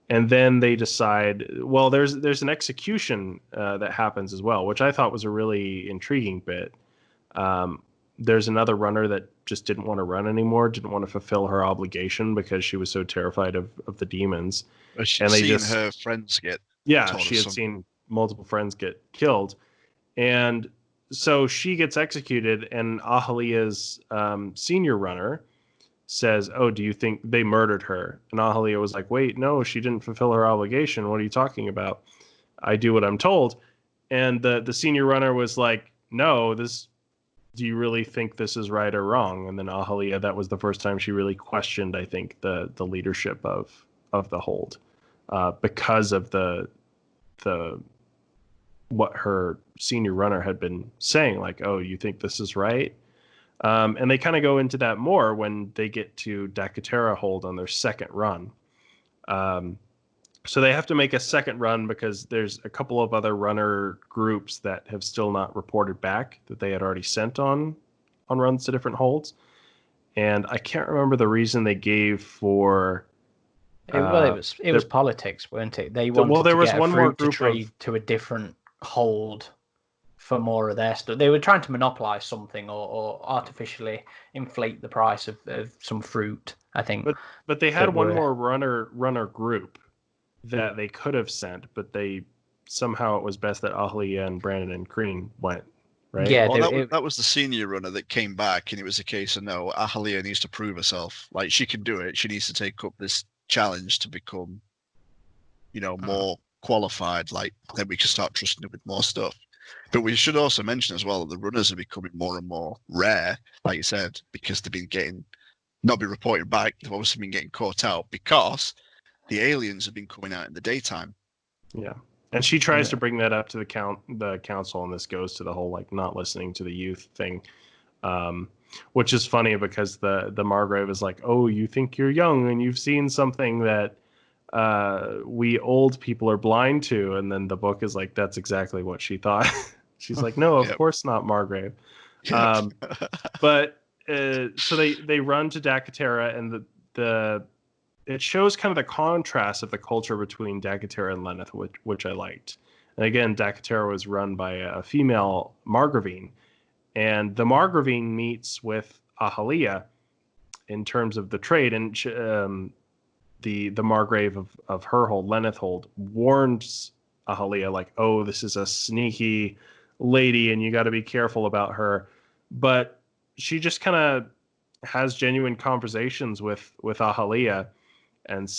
And then they decide, well, there's an execution that happens as well, which I thought was a really intriguing bit. There's another runner that just didn't want to run anymore, didn't want to fulfill her obligation because she was so terrified of the demons. She'd seen her friends get she had seen multiple friends get killed. And so she gets executed, and Ahalia's senior runner says, "Oh, do you think they murdered her?" And Ahalia was like, "Wait, no, she didn't fulfill her obligation. What are you talking about? I do what I'm told." And the senior runner was like, "No, do you really think this is right or wrong?" And then Ahalia, that was the first time she really questioned, I think, the leadership of the hold, because of the what her senior runner had been saying, like, "Oh, you think this is right?" And they kind of go into that more when they get to Dakatera hold on their second run. So they have to make a second run because there's a couple of other runner groups that have still not reported back that they had already sent on runs to different holds. And I can't remember the reason they gave for. It was politics, weren't it? They wanted there was to get one a fruit more group to trade to a different hold for more of their stuff. They were trying to monopolize something or artificially inflate the price of some fruit, I think. But they had one more runner group that they could have sent, but somehow it was best that Ahalia and Brandon and Crean went, right? Yeah, that was the senior runner that came back, and it was a case of, no, Ahalia needs to prove herself. Like, she can do it. She needs to take up this challenge to become, more qualified. Like, then we can start trusting her with more stuff. But we should also mention as well that the runners are becoming more and more rare, like you said, because they've been not been reporting back. They've obviously been getting caught out because the aliens have been coming out in the daytime. Yeah. And she tries to bring that up to the council, and this goes to the whole, like, not listening to the youth thing, which is funny because the Margrave is like, "Oh, you think you're young and you've seen something that we old people are blind to." And then the book is like, that's exactly what she thought. She's like, "No, of course not, Margrave." Yep. But so they run to Dakatera, and it shows kind of the contrast of the culture between Dakatera and Lenneth, which I liked. And again, Dakatera was run by a female Margravine, and the Margravine meets with Ahalia in terms of the trade, and the Margrave of her hold, Lenneth hold, warns Ahalia, like, "Oh, this is a sneaky lady, and you got to be careful about her." But she just kind of has genuine conversations with Ahalia, and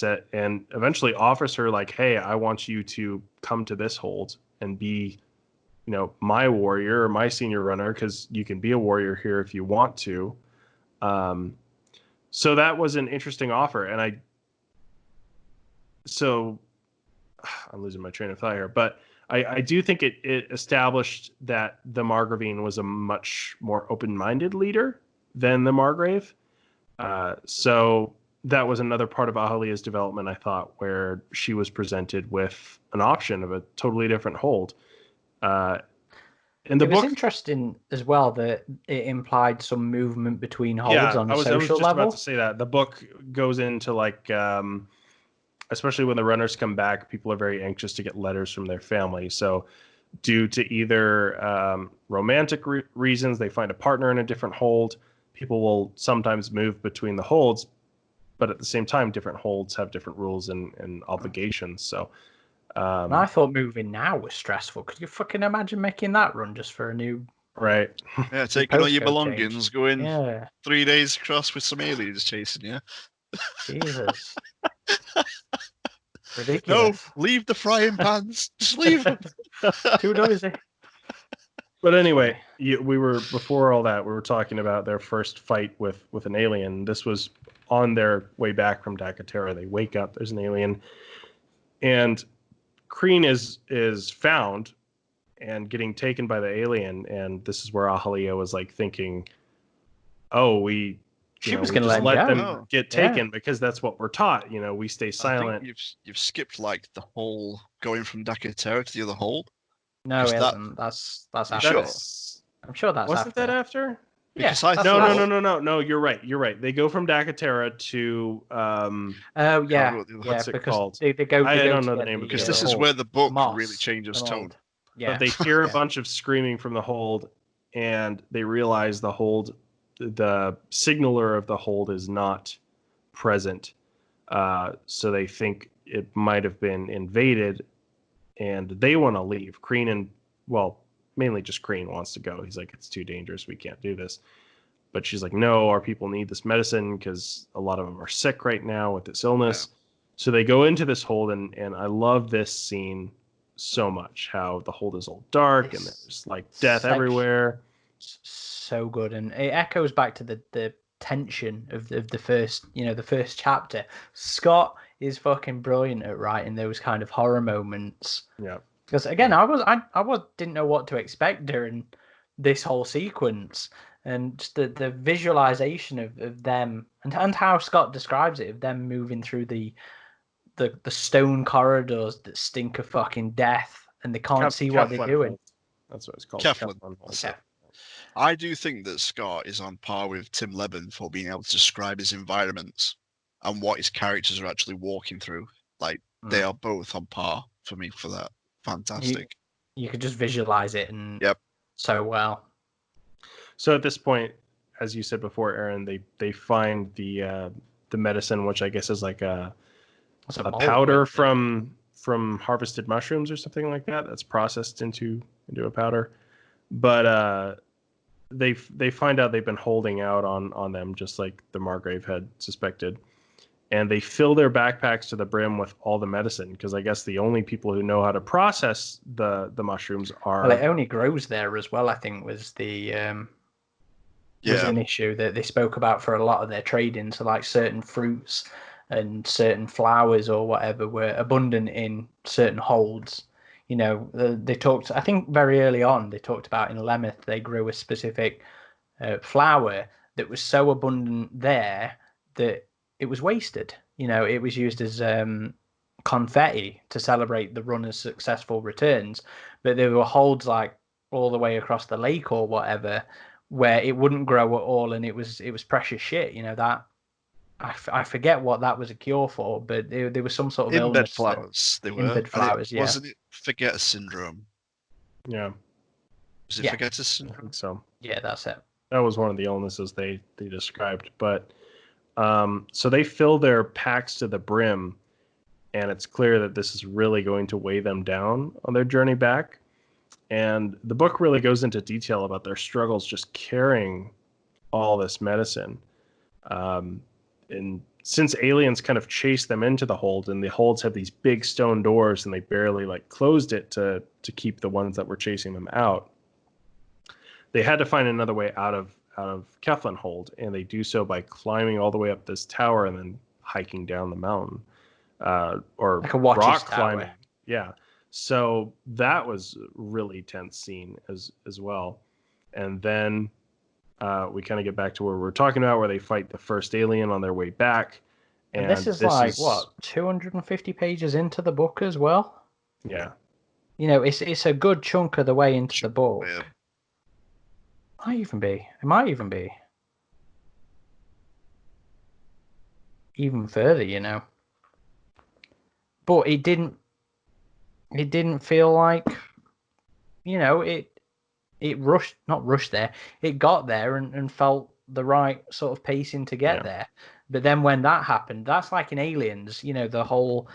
eventually offers her, like, "Hey, I want you to come to this hold and be, my warrior or my senior runner, because you can be a warrior here if you want to." So that was an interesting offer, and I'm losing my train of thought here, but I do think it established that the Margravine was a much more open-minded leader than the Margrave. So that was another part of Ahalia's development, I thought, where she was presented with an option of a totally different hold. It was interesting as well that it implied some movement between holds on a social level. I was just about to say that. The book goes into, like, especially when the runners come back, people are very anxious to get letters from their family. So due to either romantic reasons, they find a partner in a different hold. People will sometimes move between the holds, but at the same time, different holds have different rules and obligations. So I thought moving now was stressful. Could you fucking imagine making that run just for a new Right. Yeah, taking all your postcode belongings, changed. going Yeah, 3 days across with some aliens chasing you. Jesus. No, Ridiculous. leave the frying pans. Just leave them. Too noisy. But anyway, we were before all that. We were talking about their first fight with an alien. This was on their way back from Dakotera. They wake up. There's an alien, and Kreen is found and getting taken by the alien. And this is where Ahalia was like thinking, "Oh, we was we going to just let him them go. get taken because that's what we're taught. We stay silent." I think you've skipped like the whole going from Dakotera to the other hole. No, it that- hasn't. That's You after. sure? I'm sure that's Wasn't after. that after? Because Yeah, I that's thought- last. No. You're right. They go from Dakotera to Oh yeah, what's it because called? they go. I go don't to know the get name of because the this is hold. where the book moss really changes and tone. mold. Yeah, But they hear a Yeah. bunch of screaming from the hold, and they realize the signaler of the hold is not present. So they think it might have been invaded, and they want to leave. Mainly just Kreen wants to go. He's like, it's too dangerous. We can't do this. But she's like, no, our people need this medicine because a lot of them are sick right now with this illness. Yeah. So they go into this hold, and I love this scene so much. How the hold is all dark and there's like death everywhere. So good, and it echoes back to the tension of the first, the first chapter. Scott is fucking brilliant at writing those kind of horror moments. Yeah. Because again, I didn't know what to expect during this whole sequence, and just the visualization of them and how Scott describes it, of them moving through the stone corridors that stink of fucking death, and they can't see what they're doing. That's what it's called. Keflin. I do think that Scott is on par with Tim Leben for being able to describe his environments and what his characters are actually walking through. Like they are both on par for me for that. Fantastic. You could just visualize it and so well. So at this point, as you said before, Aaron, they find the medicine, which I guess is like a powder from harvested mushrooms or something like that. That's processed into a powder. But they find out they've been holding out on them, just like the Margrave had suspected. And they fill their backpacks to the brim with all the medicine, because I guess the only people who know how to process the mushrooms are... Well, it only grows there as well, I think, was the was an issue that they spoke about for a lot of their trading. So like certain fruits and certain flowers or whatever were abundant in certain holds. They talked, I think very early on, they talked about in Labyrinth, they grew a specific flower that was so abundant there that it was wasted. It was used as confetti to celebrate the runner's successful returns. But there were holds like all the way across the lake or whatever where it wouldn't grow at all, and it was precious shit. That I forget what that was a cure for, but there was some sort of illness. In-bed flowers, they were. In-bed flowers, yeah. Wasn't it Forgetter syndrome? Yeah. Was it Forgetter syndrome? I think so. Yeah, that's it. That was one of the illnesses they described. But so they fill their packs to the brim, and it's clear that this is really going to weigh them down on their journey back. And the book really goes into detail about their struggles just carrying all this medicine. And since aliens kind of chased them into the hold, and the holds have these big stone doors, and they barely closed it to keep the ones that were chasing them out, they had to find another way out of Keflin hold, and they do so by climbing all the way up this tower and then hiking down the mountain, or like a rock climbing. Tower. Yeah. So that was a really tense scene as well. And then we kind of get back to where we're talking about, where they fight the first alien on their way back. And this is 250 pages into the book as well? Yeah. It's a good chunk of the way into the book. Yeah. It might even be. Even further, But it didn't feel like, it not rushed there. It got there and felt the right sort of pacing to get there. But then when that happened, that's like in Aliens, the whole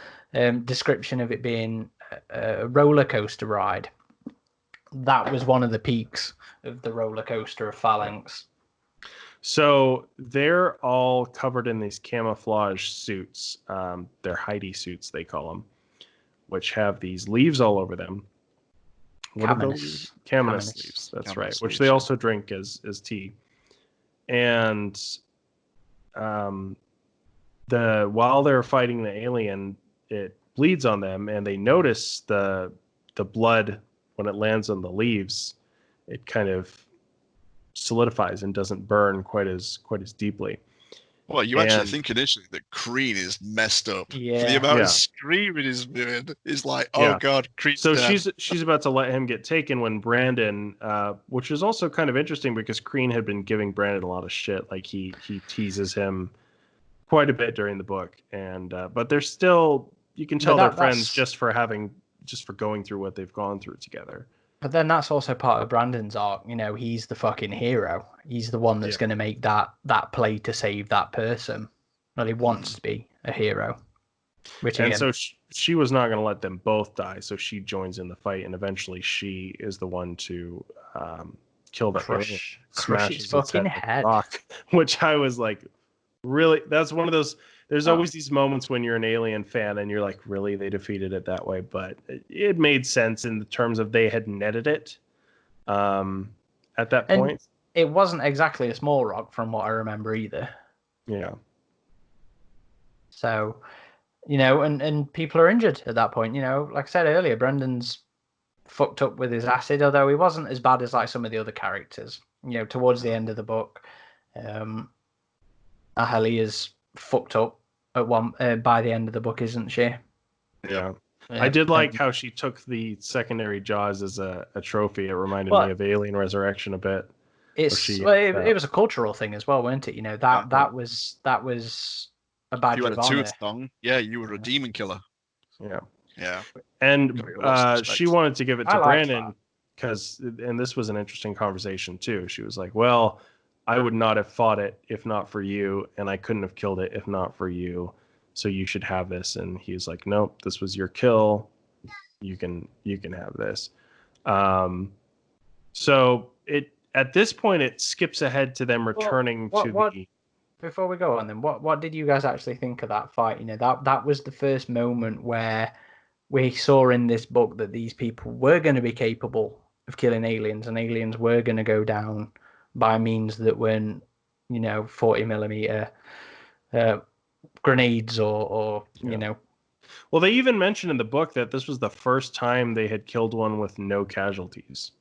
description of it being a roller coaster ride. that was one of the peaks of the roller coaster of Phalanx. So they're all covered in these camouflage suits. They're Heidi suits, they call them, which have these leaves all over them. What are those? Caminus leaves. That's right. Which they also drink as tea. And while they're fighting the alien, it bleeds on them, and they notice the blood when it lands on the leaves. It kind of solidifies and doesn't burn quite as deeply. Well, you actually think initially that Crean is messed up. Yeah. For the amount of screaming he's doing, is like, oh god, Crean's so dead. she's about to let him get taken when Brandon, which is also kind of interesting because Crean had been giving Brandon a lot of shit. Like he teases him quite a bit during the book, and but they're still, you can tell they're friends just for going through what they've gone through together. But then that's also part of Brandon's arc. You know, he's the fucking hero. He's the one that's going to make that play to save that person. Well, he wants to be a hero. So she was not going to let them both die. So she joins in the fight, and eventually she is the one to kill the crush his fucking head. Rock, which I was like, really? That's one of those. There's always these moments when you're an Alien fan and you're like, really, they defeated it that way? But it made sense in the terms of they had netted it at that point. It wasn't exactly a small rock from what I remember either. Yeah. So, you know, and people are injured at that point. You know, like I said earlier, Brendan's fucked up with his acid, although he wasn't as bad as like some of the other characters. You know, towards the end of the book, Ahali is fucked up at one by the end of the book, isn't she? Yeah. I did like how she took the secondary jaws as a trophy. It reminded me of Alien Resurrection a bit. It was a cultural thing as well, wasn't it? You know, that was a badge of honor. You had a tooth tongue. Yeah, you were a demon killer. Yeah. Yeah. And she wanted to give it to Brandon because, and this was an interesting conversation too. She was like, well, I would not have fought it if not for you, and I couldn't have killed it if not for you. So you should have this. And he's like, nope, this was your kill. You can have this. So at this point it skips ahead to them returning the. Before we go on, then, what did you guys actually think of that fight? You know, that was the first moment where we saw in this book that these people were going to be capable of killing aliens, and aliens were going to go down by means that weren't, 40mm grenades or you know. Well, they even mentioned in the book that this was the first time they had killed one with no casualties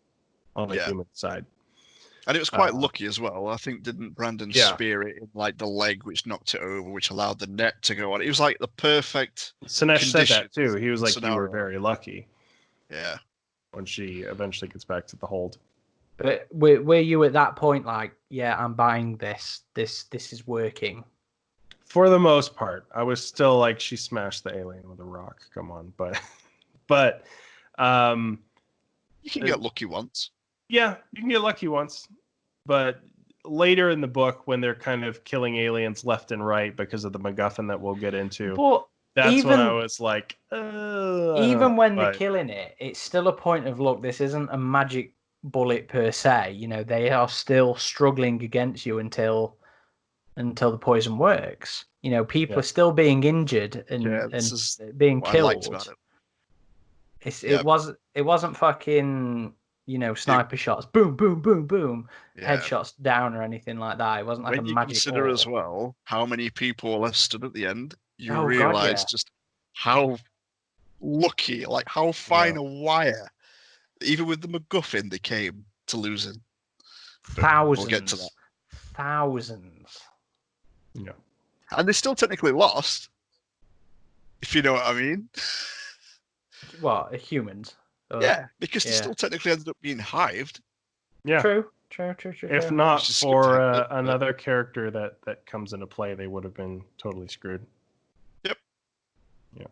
on the human side. And it was quite lucky as well. I think, didn't Brandon spear it in like the leg, which knocked it over, which allowed the net to go on. It was like the perfect. Sinesh said that too. He was like, "You were very lucky." Yeah. When she eventually gets back to the hold. But were you at that point like, yeah, I'm buying this. This is working? For the most part, I was still like, she smashed the alien with a rock. Come on, but you can get lucky once. Yeah, you can get lucky once, but later in the book, when they're kind of killing aliens left and right because of the MacGuffin that we'll get into, that's when I was like, even when they're killing it, it's still a point of, look, this isn't a magic bullet per se. You know, they are still struggling against you until the poison works. You know, people are still being injured and being killed. It wasn't fucking, sniper shots, boom, boom, boom, boom, headshots down or anything like that. It wasn't like a magic. When you consider as well how many people left stood at the end, you realize just how lucky, like how fine a wire, even with the MacGuffin, they came to losing. Thousands. We'll get to that. Thousands. Yeah. And they still technically lost, if you know what I mean. What, humans? Yeah, because they still technically ended up being hived. Yeah. True. If not for another character that comes into play, they would have been totally screwed. Yep. Yeah.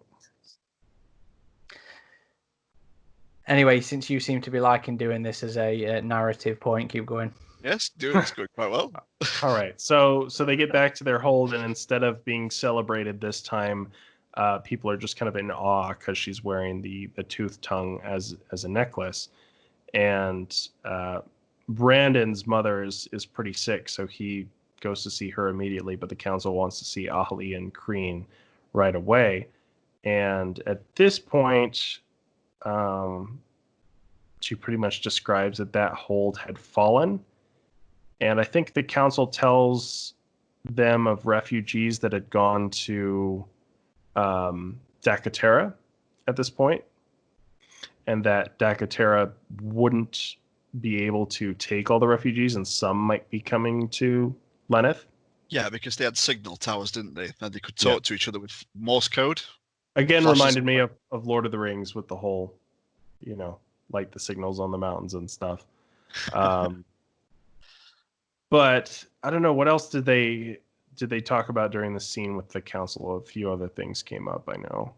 Anyway, since you seem to be liking doing this as a narrative point, keep going. Yes, it's going quite well. All right. So they get back to their hold, and instead of being celebrated this time, people are just kind of in awe because she's wearing the tooth tongue as a necklace. And Brandon's mother is pretty sick, so he goes to see her immediately, but the council wants to see Ahali and Kreen right away. And at this point, she pretty much describes that hold had fallen. And I think the council tells them of refugees that had gone to Dakotera at this point, and that Dakotera wouldn't be able to take all the refugees, and some might be coming to Lenneth. Yeah, because they had signal towers, didn't they? And they could talk to each other with Morse code. Again, reminded me of Lord of the Rings with the whole, light the signals on the mountains and stuff. But I don't know, what else did they talk about during the scene with the council? A few other things came up, I know.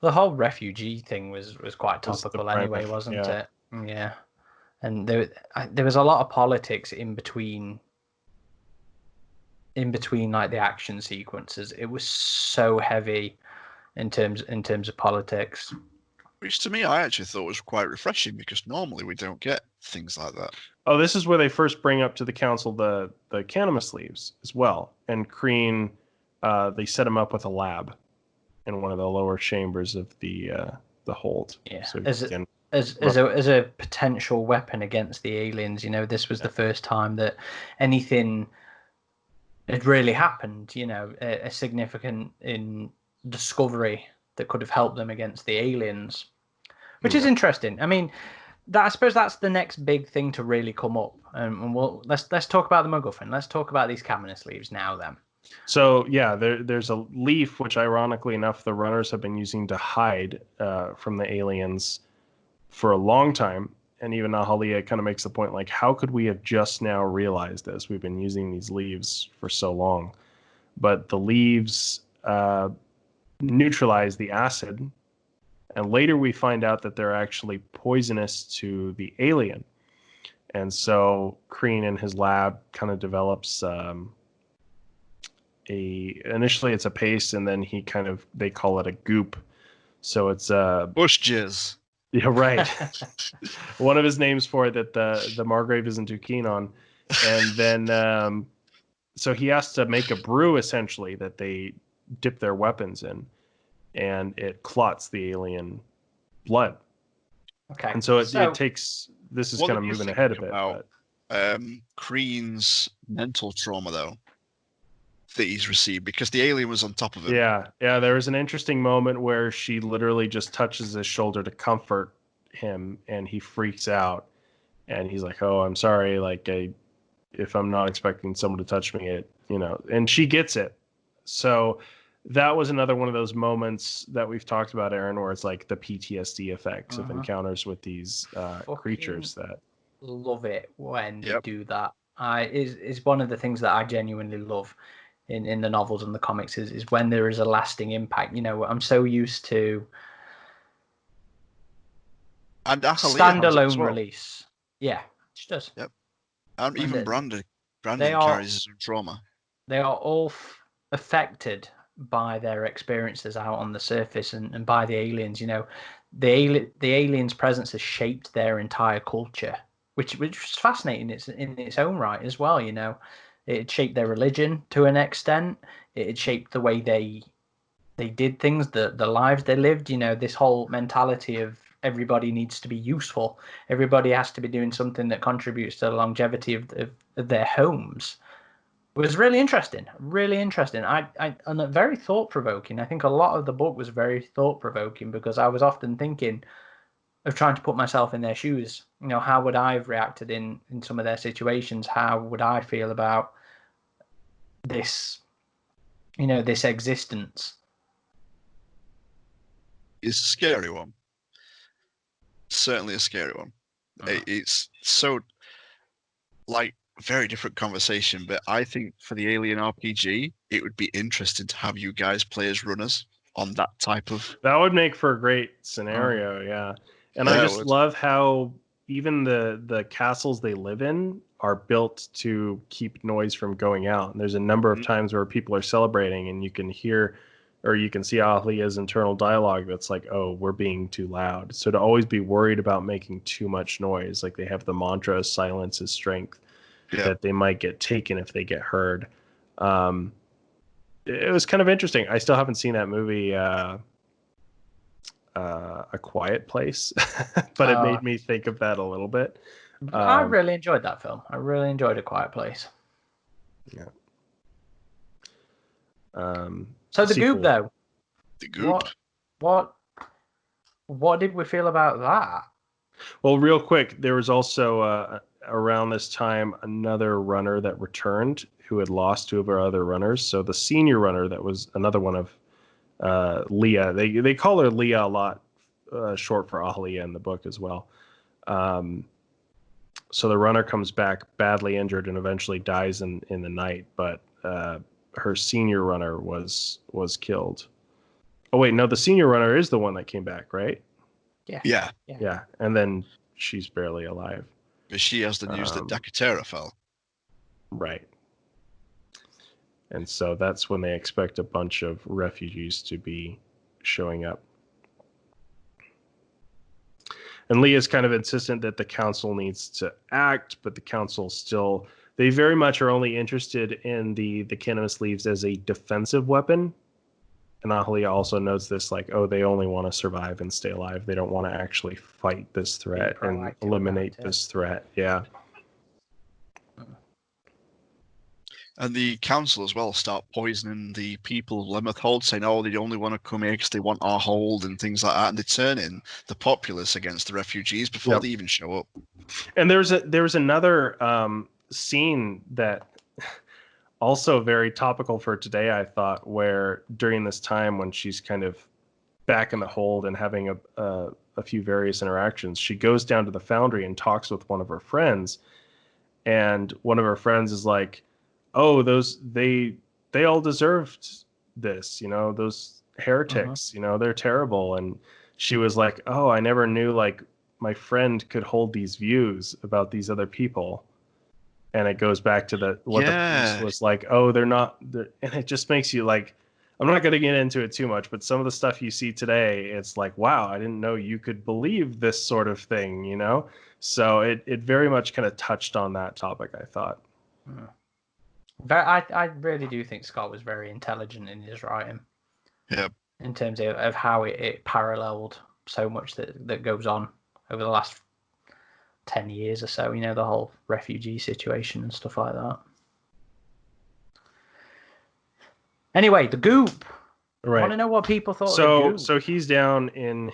The whole refugee thing was quite topical anyway, wasn't it? Yeah. And there was a lot of politics in between like the action sequences. It was so heavy in terms of politics. Which to me, I actually thought was quite refreshing, because normally we don't get things like that. Oh, this is where they first bring up to the council the caminus leaves as well. And Kreen, they set him up with a lab in one of the lower chambers of the hold. Yeah, so as a potential weapon against the aliens. This was the first time that anything had really happened. A significant discovery that could have helped them against the aliens, which is interesting. I mean, I suppose that's the next big thing to really come up. And let's talk about the MacGuffin. Let's talk about these caminus leaves now then. So yeah, there's a leaf which, ironically enough, the runners have been using to hide from the aliens for a long time. And even Ahalia kind of makes the point, like, how could we have just now realized this? We've been using these leaves for so long. But the leaves neutralize the acid, and later we find out that they're actually poisonous to the alien. And so Kreen in his lab kind of develops initially it's a paste, and then they call it a goop. So it's bush jizz. Yeah, right. One of his names for it that the Margrave isn't too keen on. And then so he has to make a brew, essentially, that they dip their weapons in, and it clots the alien blood. Okay. And so it takes, this is kind of moving ahead a bit. About Kreen's mental trauma, though, that he's received, because the alien was on top of him. Yeah. There was an interesting moment where she literally just touches his shoulder to comfort him, and he freaks out, and he's like, "Oh, I'm sorry. Like, if I'm not expecting someone to touch me, and she gets it." So that was another one of those moments that we've talked about, Aaron, where it's like the PTSD effects of encounters with these creatures. That love it when they do that. Is one of the things that I genuinely love in the novels and the comics is when there is a lasting impact. I'm so used to standalone release. Yeah, she does. Yep. And even Brandon carries his own trauma. They are all affected by their experiences out on the surface and by the aliens. The aliens' presence has shaped their entire culture, which is fascinating. It's in its own right as well. It shaped their religion to an extent. It shaped the way they did things, the lives they lived. This whole mentality of everybody needs to be useful. Everybody has to be doing something that contributes to the longevity of their homes. It was really interesting. Really interesting. And very thought-provoking. I think a lot of the book was very thought-provoking, because I was often thinking of trying to put myself in their shoes. How would I have reacted in some of their situations? How would I feel about this, this existence? It's a scary one. Certainly a scary one. It's so, like, very different conversation, but I think for the Alien RPG, it would be interesting to have you guys play as runners on that type of... That would make for a great scenario, yeah. And I just love how even the castles they live in are built to keep noise from going out. And there's a number of times where people are celebrating, and you can hear or you can see Ahlia's internal dialogue that's like, oh, we're being too loud. So to always be worried about making too much noise, like they have the mantra, silence is strength, that they might get taken if they get heard. It was kind of interesting. I still haven't seen that movie, A Quiet Place, but it made me think of that a little bit. I really enjoyed that film. I really enjoyed A Quiet Place. Yeah. So the Goop, though. The Goop. What did we feel about that? Well, real quick, there was also around this time another runner that returned who had lost two of our other runners. So the senior runner, that was another one of Leah. They call her Leah a lot, short for Ahlia in the book as well. So the runner comes back badly injured and eventually dies in the night, but her senior runner was killed. Oh wait, no, the senior runner is the one that came back, right? Yeah. And then she's barely alive. But she has the news that Dakatera fell. Right. And so that's when they expect a bunch of refugees to be showing up. And Leah's kind of insistent that the council needs to act, but the council still, they very much are only interested in the caminus leaves as a defensive weapon. And Ahlia also notes this, like, oh, they only want to survive and stay alive. They don't want to actually fight this threat and eliminate this threat. Yeah. And the council as well start poisoning the people of Lemeth Hold, saying, oh, they only want to come here because they want our hold and things like that. And they turn in the populace against the refugees before they even show up. And there was another scene that also very topical for today, I thought, where during this time when she's kind of back in the hold and having a few various interactions, she goes down to the foundry and talks with one of her friends. And one of her friends is like, oh, they all deserved this, those heretics, they're terrible. And she was like, oh, I never knew like my friend could hold these views about these other people. And it goes back to the priest was like, oh, and it just makes you like, I'm not going to get into it too much, but some of the stuff you see today, it's like, wow, I didn't know you could believe this sort of thing, So it very much kind of touched on that topic, I thought. I really do think Scott was very intelligent in his writing. Yeah. In terms of how it paralleled so much that goes on over the last 10 years or so, the whole refugee situation and stuff like that. Anyway, the Goop. Right. I want to know what people thought of the Goop. So he's down in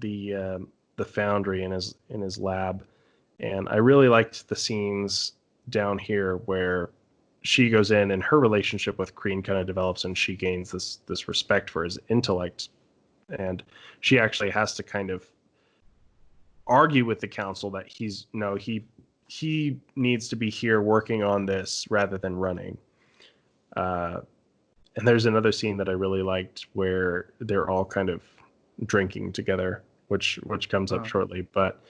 the foundry in his lab, and I really liked the scenes down here where she goes in and her relationship with Crean kind of develops, and she gains this respect for his intellect, and she actually has to kind of argue with the council that he needs to be here working on this rather than running. And there's another scene that I really liked where they're all kind of drinking together, which comes up shortly. But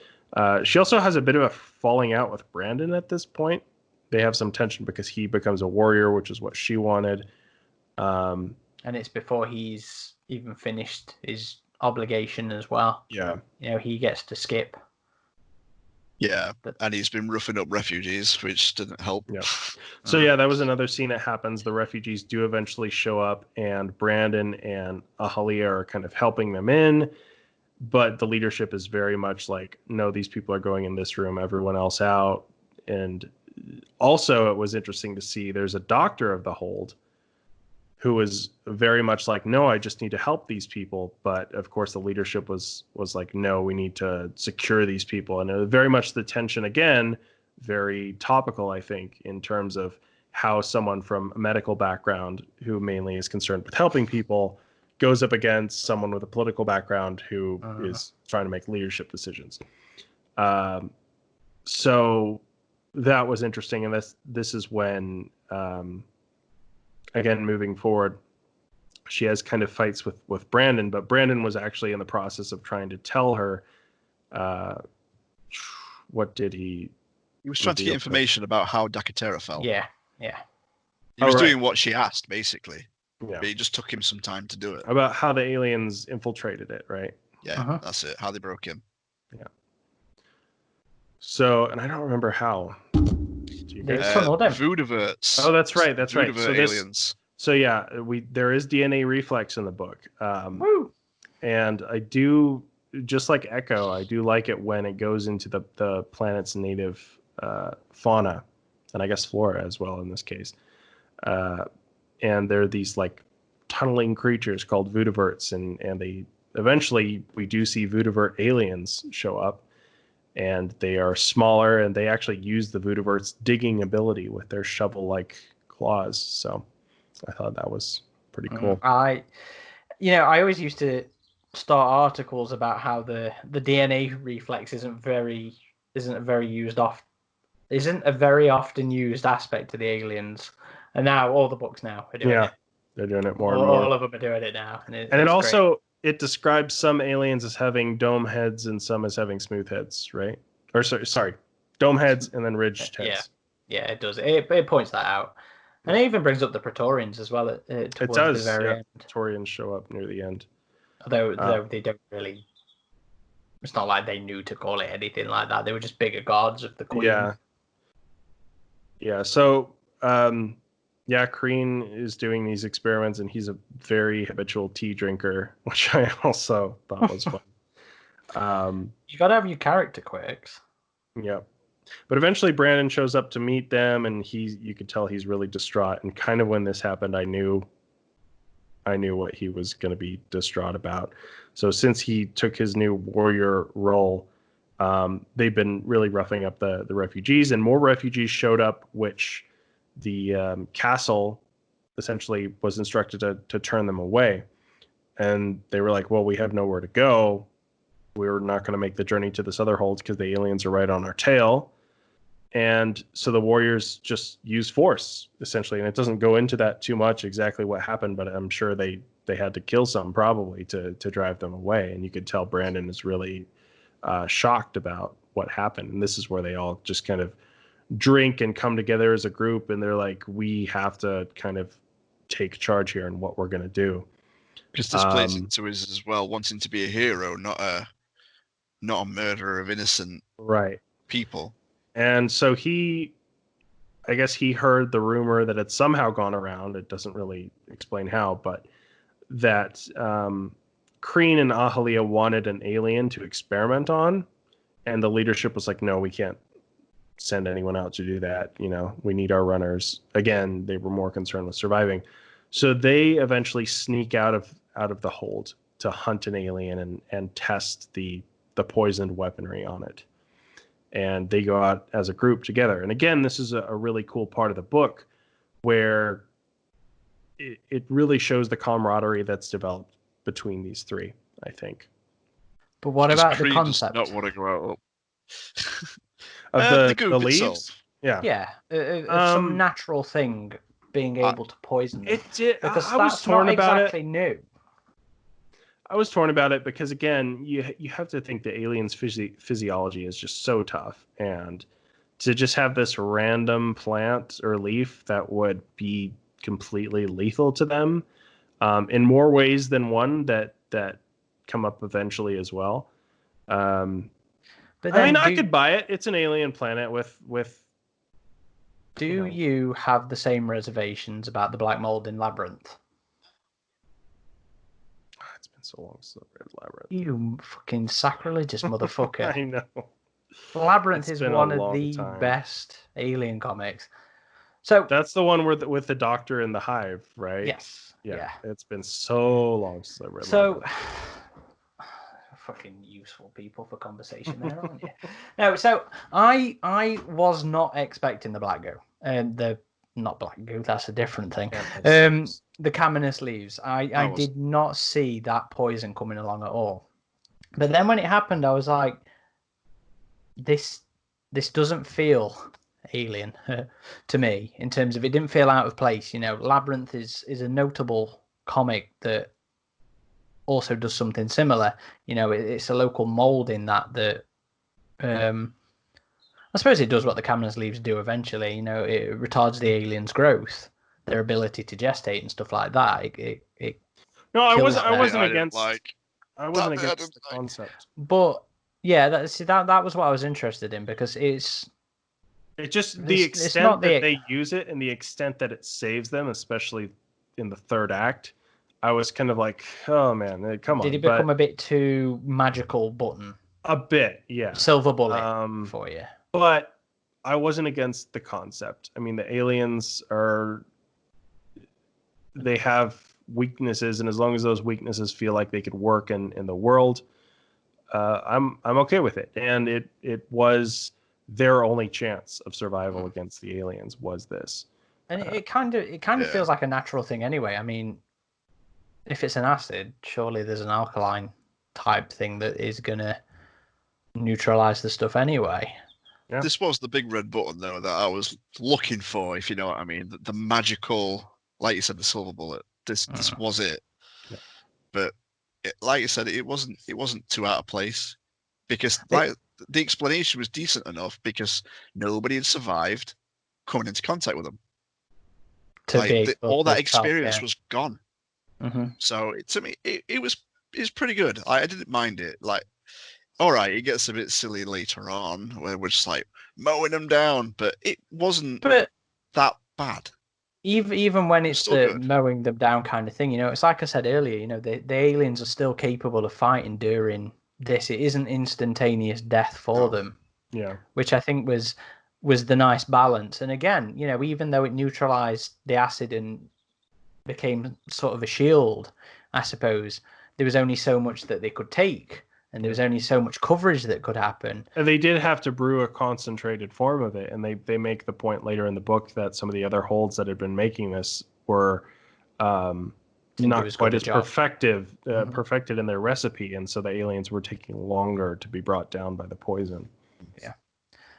she also has a bit of a falling out with Brandon at this point. They have some tension because he becomes a warrior, which is what she wanted. And it's before he's even finished his obligation as well. Yeah. He gets to skip. Yeah, and he's been roughing up refugees, which didn't help. Yeah. So that was another scene that happens. The refugees do eventually show up, and Brandon and Ahlia are kind of helping them in, but the leadership is very much like, no, these people are going in this room, everyone else out. And also it was interesting to see there's a doctor of the hold who was very much like, no, I just need to help these people. But of course the leadership was like, no, we need to secure these people. And it was very much the tension, again, very topical, I think, in terms of how someone from a medical background who mainly is concerned with helping people goes up against someone with a political background who is trying to make leadership decisions. So that was interesting. And this is when, again, moving forward, she has kind of fights with Brandon, but Brandon was actually in the process of trying to tell her, what did he? He was trying to get information about how Dakatera fell. Yeah. He was doing what she asked, basically. Yeah. But it just took him some time to do it. About how the aliens infiltrated it, right? Yeah, that's it. How they broke in. Yeah. So, and I don't remember how. Voodiverts. Oh, that's right. That's right. So aliens. So yeah, there is DNA reflex in the book. And I do, just like Echo, I do like it when it goes into the planet's native fauna, and I guess flora as well in this case. And there are these like tunneling creatures called Voodiverts, and they eventually we do see Voodivert aliens show up, and they are smaller, and they actually use the Voodivert's digging ability with their shovel-like claws. So I thought that was pretty cool. I always used to start articles about how the DNA reflex isn't a very often used aspect to the aliens, and now all the books now are doing it. They're doing it more and more. All of them are doing it now, and it also it describes some aliens as having dome heads and some as having smooth heads, right? Or sorry, dome heads and then ridged heads. Yeah, it does. It points that out, and it even brings up the Praetorians as well. It does. The very end. Praetorians show up near the end. Although they don't really. It's not like they knew to call it anything like that. They were just bigger guards of the Queen. Yeah. So, Kreen is doing these experiments, and he's a very habitual tea drinker, which I also thought was fun. You got to have your character quirks. Yeah. But eventually Brandon shows up to meet them, and you could tell he's really distraught. And kind of when this happened, I knew what he was going to be distraught about. So since he took his new warrior role, they've been really roughing up the refugees, and more refugees showed up, which the castle essentially was instructed to turn them away. And they were like, well, we have nowhere to go. We're not going to make the journey to this other hold because the aliens are right on our tail. And so the warriors just use force, essentially. And it doesn't go into that too much exactly what happened, but I'm sure they had to kill some probably to drive them away. And you could tell Brandon is really shocked about what happened. And this is where they all just kind of drink and come together as a group. And they're like, we have to kind of take charge here and what we're going to do. Because this plays into his as well, wanting to be a hero, not a murderer of innocent people. And so I guess he heard the rumor that had somehow gone around. It doesn't really explain how, but that Kreen and Ahalia wanted an alien to experiment on. And the leadership was like, no, we can't send anyone out to do that. We need our runners. Again, they were more concerned with surviving. So they eventually sneak out of the hold to hunt an alien and test the poisoned weaponry on it. And they go out as a group together. And again, this is a really cool part of the book where it really shows the camaraderie that's developed between these three, I think. But what about the concept? Not want to go out. Of the leaves? Itself. Yeah. Some natural thing being able to poison them. Because I was torn about exactly new. I was torn about it because, again, you have to think the aliens' physiology is just so tough. And to just have this random plant or leaf that would be completely lethal to them in more ways than one that come up eventually as well. But I could buy it. It's an alien planet with. Do you have the same reservations about the black mold in Labyrinth? It's been so long since I've read Labyrinth. You fucking sacrilegious motherfucker. I know. Labyrinth is one of the best alien comics. So that's the one with the doctor in the hive, right? Yes. Yeah. It's been so long since I read Labyrinth. Fucking useful people for conversation there, aren't you? No, so I was not expecting the black goo. Not black goo, that's a different thing. The caminus leaves. I did not see that poison coming along at all. But then when it happened, I was like, this doesn't feel alien to me in terms of it didn't feel out of place. Labyrinth is a notable comic that also does something similar. It's a local mold in that I suppose it does what the caminus leaves do eventually. It retards the alien's growth. their ability to gestate and stuff like that. No, I wasn't I against didn't the concept. But yeah, that was what I was interested in, because it's just the extent that they use it and the extent that it saves them, especially in the third act. I was kind of like, oh man, come on. Did it become a bit too magical button? A bit, yeah. Silver bullet for you. But I wasn't against the concept. I mean, the aliens they have weaknesses, and as long as those weaknesses feel like they could work in the world, I'm okay with it. And it was their only chance of survival against the aliens was this. And it kind of feels like a natural thing anyway. I mean, if it's an acid, surely there's an alkaline type thing that is gonna neutralize the stuff anyway. Yeah. This was the big red button though that I was looking for, if you know what I mean. The magical, like you said, the silver bullet. This was it. Yeah. But like you said, it wasn't too out of place, because the explanation was decent enough, because nobody had survived coming into contact with them. All that experience was gone. Mm-hmm. So to me, it was pretty good. I didn't mind it. Like, all right, it gets a bit silly later on where we're just like mowing them down, but it wasn't that bad. Even when it's the mowing them down kind of thing, it's like I said earlier, the aliens are still capable of fighting during this. It isn't instantaneous death for them. Yeah. Which I think was the nice balance. And again, even though it neutralized the acid and became sort of a shield, I suppose, there was only so much that they could take, and there was only so much coverage that could happen. And they did have to brew a concentrated form of it, and they make the point later in the book that some of the other holds that had been making this were not quite as perfected in their recipe, and so the aliens were taking longer to be brought down by the poison. Yeah.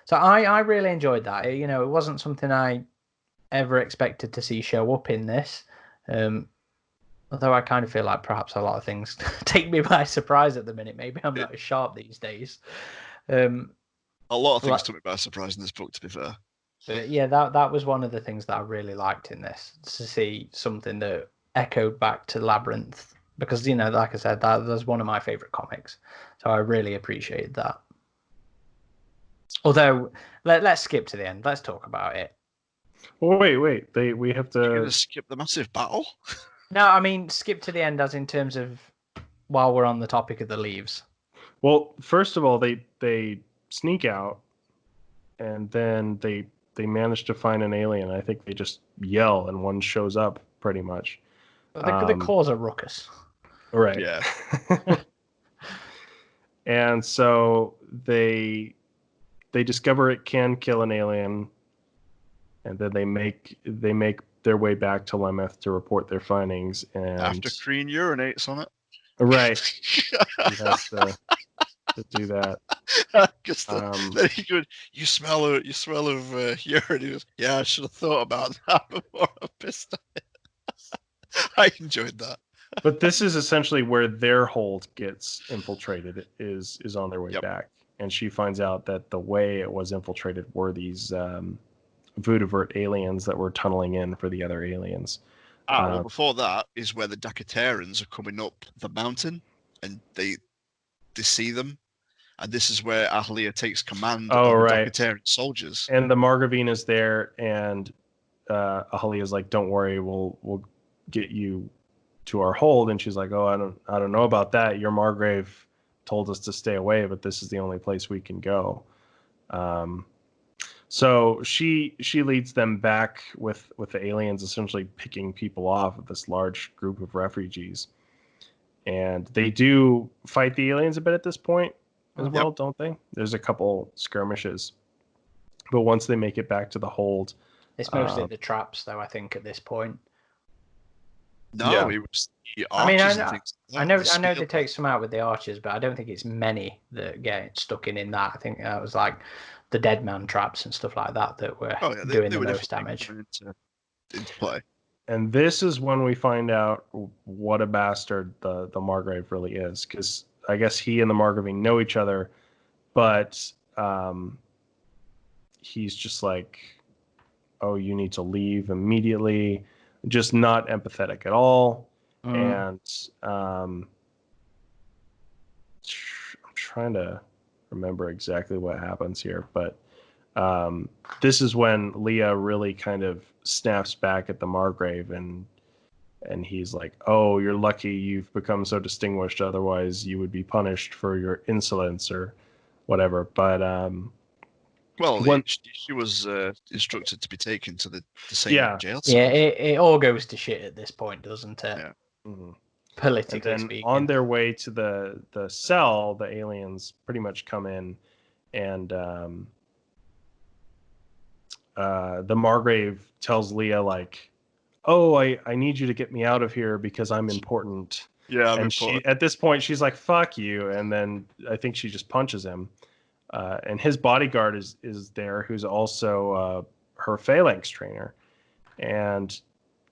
So I really enjoyed that. It wasn't something I ever expected to see show up in this. Although I kind of feel like perhaps a lot of things take me by surprise at the minute. Maybe I'm not as sharp these days. A lot of things took me by surprise in this book, to be fair. But yeah, that was one of the things that I really liked in this, to see something that echoed back to Labyrinth, because like I said, that's one of my favorite comics, so I really appreciated that. Although let's skip to the end. Let's talk about it. Well, wait. We have to. You're gonna skip the massive battle? No, I mean skip to the end, as in terms of while we're on the topic of the leaves. Well, first of all, they sneak out, and then they manage to find an alien. I think they just yell, and one shows up pretty much. They cause a ruckus. Right. Yeah. And so they discover it can kill an alien, and then they make their way back to Labyrinth to report their findings. And after Kreen urinates on it. Right. He has to do that. Then he goes, you smell of urine. He goes, yeah, I should have thought about that before I pissed on it. I enjoyed that. But this is essentially where their hold gets infiltrated, is on their way back. And she finds out that the way it was infiltrated were these Voodivert aliens that were tunneling in for the other aliens. Well, before that is where the Dacaterans are coming up the mountain, and they see them. And this is where Ahalia takes command of the Dacateran soldiers. And the Margravine is there, and Ahalia's like, don't worry, we'll get you to our hold. And she's like, oh, I don't know about that. Your Margrave told us to stay away, but this is the only place we can go. So she leads them back with the aliens essentially picking people off of this large group of refugees. And they do fight the aliens a bit at this point as well, don't they? There's a couple skirmishes. But once they make it back to the hold... It's mostly the traps, though, I think, at this point. No, it was the archers. I know they take some out with the archers, but I don't think it's many that get stuck in that. I think that was like the dead man traps and stuff like that were doing the most damage. Into play. And this is when we find out what a bastard the Margrave really is, because I guess he and the Margravine know each other, but he's just like, oh, you need to leave immediately. just not empathetic at all. And I'm trying to remember exactly what happens here, but this is when Leah really kind of snaps back at the Margrave, and he's like, "Oh, you're lucky you've become so distinguished. Otherwise, you would be punished for your insolence or whatever." But she was instructed to be taken to the same jail cell. Yeah, it all goes to shit at this point, doesn't it? Yeah. Mm-hmm. Politically and then speaking. on their way to the cell, the aliens pretty much come in, and the Margrave tells Leah, like, "Oh, I need you to get me out of here because I'm important." Yeah, and she, at this point, she's like, "Fuck you," and then I think she just punches him. And his bodyguard is there, who's also her Phalanx trainer, and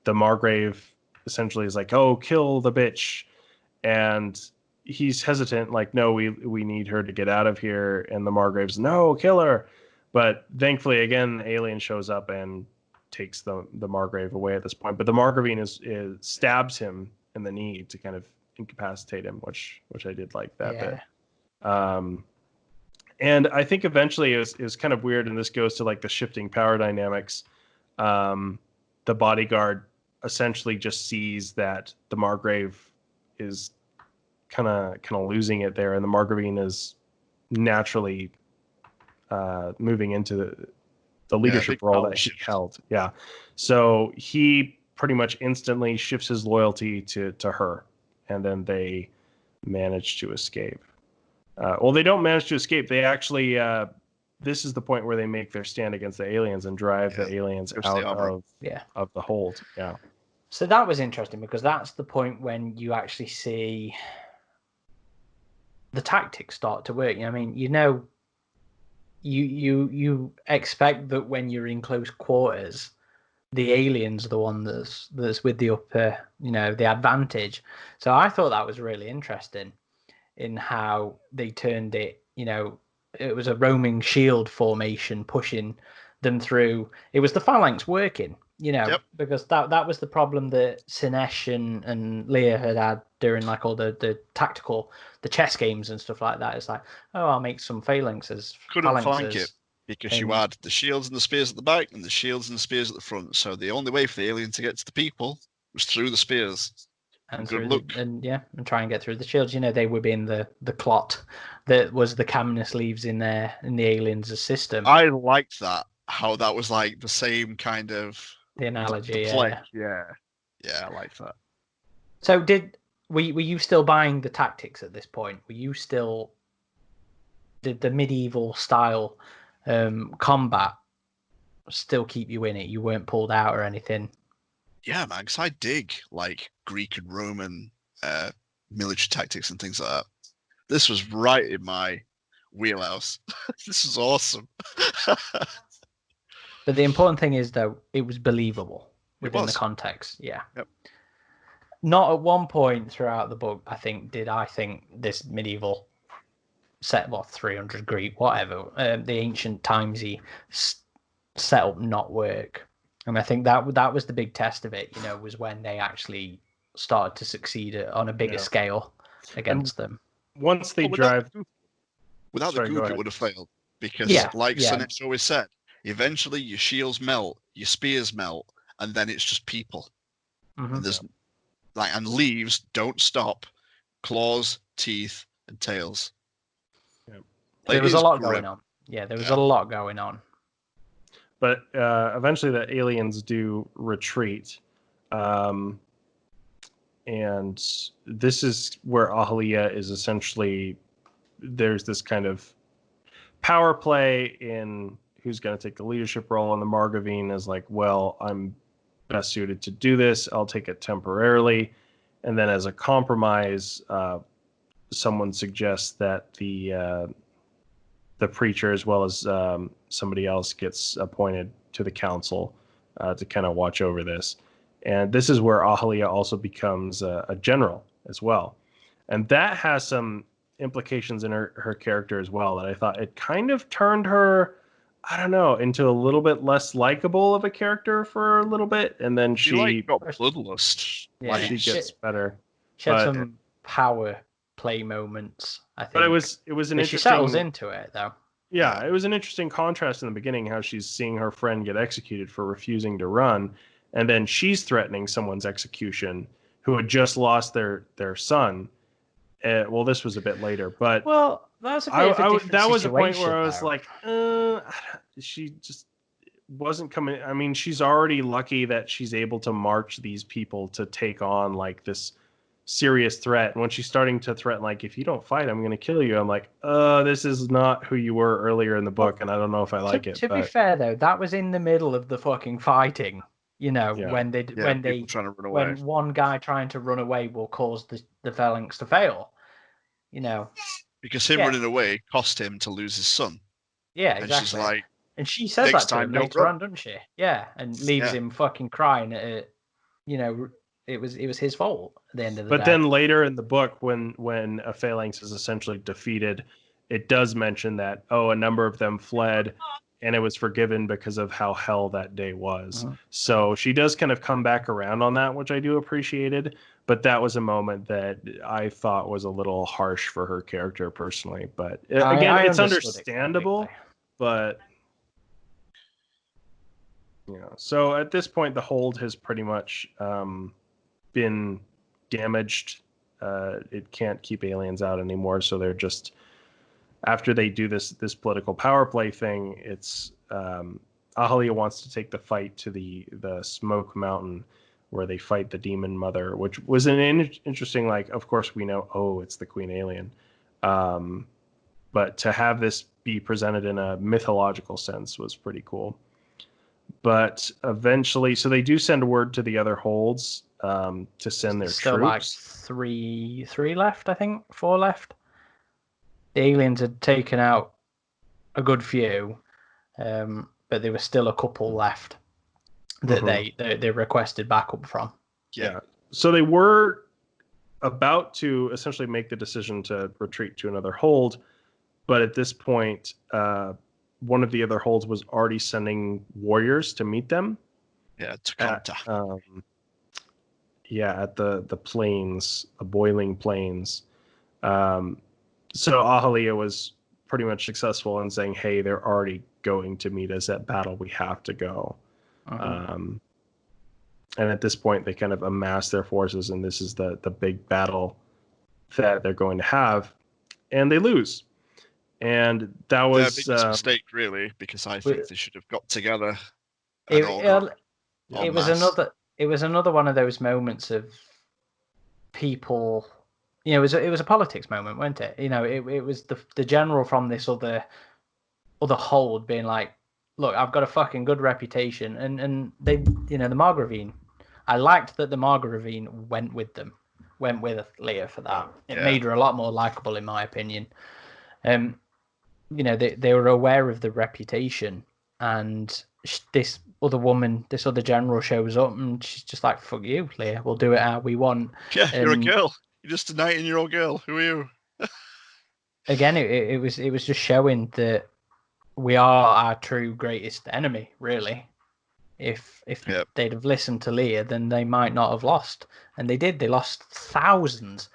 the Margrave essentially is like, "Oh, kill the bitch," and he's hesitant, like, "No, we need her to get out of here," and the Margrave's, "No, kill her." But thankfully, again, the alien shows up and takes the Margrave away at this point. But the Margravine is stabs him in the knee to kind of incapacitate him, which I did like that bit. And I think eventually it was kind of weird, and this goes to like the shifting power dynamics. The bodyguard essentially just sees that the Margrave is kind of losing it there, and the Margravine is naturally moving into the leadership role that she held. Yeah. So he pretty much instantly shifts his loyalty to her, and then they manage to escape. Well, they don't manage to escape. They actually, this is the point where they make their stand against the aliens and drive the aliens out of the hold. Yeah. So that was interesting, because that's the point when you actually see the tactics start to work. I mean, you expect that when you're in close quarters, the alien's the one that's with the upper, the advantage. So I thought that was really interesting in how they turned it. It was a roaming shield formation pushing them through. It was the Phalanx working, because that was the problem that Sinesh and Leah had during like all the tactical, the chess games and stuff like that. It's like, oh, I'll make some phalanxes. Couldn't flank it because you had the shields and the spears at the back and the shields and the spears at the front. So the only way for the alien to get to the people was through the spears. And good luck. And try and get through the shields. They would be in the clot that was the caminus leaves in the aliens' system. I liked that. How that was like the same kind of the analogy. Yeah, I like that. So were you still buying the tactics at this point? Were you still, did the medieval style combat still keep you in it? You weren't pulled out or anything? Yeah, man, because I dig like Greek and Roman military tactics and things like that. This was right in my wheelhouse. This is awesome. But the important thing is, though, it was believable within the context. Yeah. Yep. Not at one point throughout the book, I think this medieval set, 300 Greek, whatever, the ancient timesy setup not work. And I think that was the big test of it, was when they actually started to succeed on a bigger scale against them. Once they drive... Without the goop, it would have failed. Because, like Sinesh always said, eventually your shields melt, your spears melt, and then it's just people. Mm-hmm. And there's and leaves don't stop, claws, teeth, and tails. Yeah. There was a lot going on. Yeah, there was a lot going on. But eventually the aliens do retreat. And this is where Ahalia is essentially, there's this kind of power play in who's going to take the leadership role, and the Margravine is like, well, I'm best suited to do this. I'll take it temporarily. And then as a compromise, someone suggests that the preacher, as well as somebody else, gets appointed to the council to kind of watch over this. And this is where Ahalia also becomes a general as well. And that has some implications in her character as well, that I thought it kind of turned her I don't know, into a little bit less likable of a character for a little bit, and then she got bloodlust. Yeah, she gets better. She had But- some power play moments, I think. But it was an But interesting. she settles into it though. Yeah, it was an interesting contrast in the beginning how she's seeing her friend get executed for refusing to run, and then she's threatening someone's execution who had just lost their son. Well, this was a bit later, but Well, that was a bit of a different that was a point where I was though. like, she just wasn't coming. I mean, she's already lucky that she's able to march these people to take on like this serious threat. And when she's starting to threaten, like, if you don't fight, I'm going to kill you. I'm like, this is not who you were earlier in the book, and I don't know if I like it. To be fair though, that was in the middle of the fucking fighting. You know, when one guy trying to run away will cause the Phalanx to fail. You know, because him running away cost him to lose his son. Yeah, and exactly. She's like, and she says that to him later on, doesn't she? Yeah, and leaves him fucking crying at it. You know, it was his fault at the end of the day. But then later in the book, when a Phalanx is essentially defeated, it does mention that a number of them fled, and it was forgiven because of how hell that day was. So she does kind of come back around on that, which I do appreciated. But that was a moment that I thought was a little harsh for her character personally. But again, it's understandable. But so at this point, the hold has pretty much been damaged. It can't keep aliens out anymore, so they're just, after they do this political power play thing, it's Ahalia wants to take the fight to the Smoke Mountain, where they fight the demon mother, which was an interesting, like, of course we know, it's the queen alien, but to have this be presented in a mythological sense was pretty cool. But eventually, so they do send word to the other holds to send their still troops. Like three left, I think, 4 left. The aliens had taken out a good few, but there were still a couple left that they requested backup from. Yeah. So they were about to essentially make the decision to retreat to another hold, but at this point, one of the other holds was already sending warriors to meet them. Yeah, to counter. At the plains, the boiling plains. So Ahalia was pretty much successful in saying, hey, they're already going to meet us at battle. We have to go. And at this point, they kind of amass their forces, and this is the big battle that they're going to have. And they lose. And that was a mistake, really, because I think they should have got together. It was another one of those moments of people. It was a politics moment, wasn't it? It was the general from this other hold being like, look, I've got a fucking good reputation, and they, the Margravine. I liked that the Margravine went with Leia for that. It made her a lot more likable, in my opinion. They were aware of the reputation, and this other general shows up, and she's just like, fuck you, Leia, we'll do it how we want. Yeah, you're a girl. You're just a 19-year-old girl. Who are you? Again, it was just showing that we are our true greatest enemy, really. If they'd have listened to Leia, then they might not have lost. And they did. They lost thousands.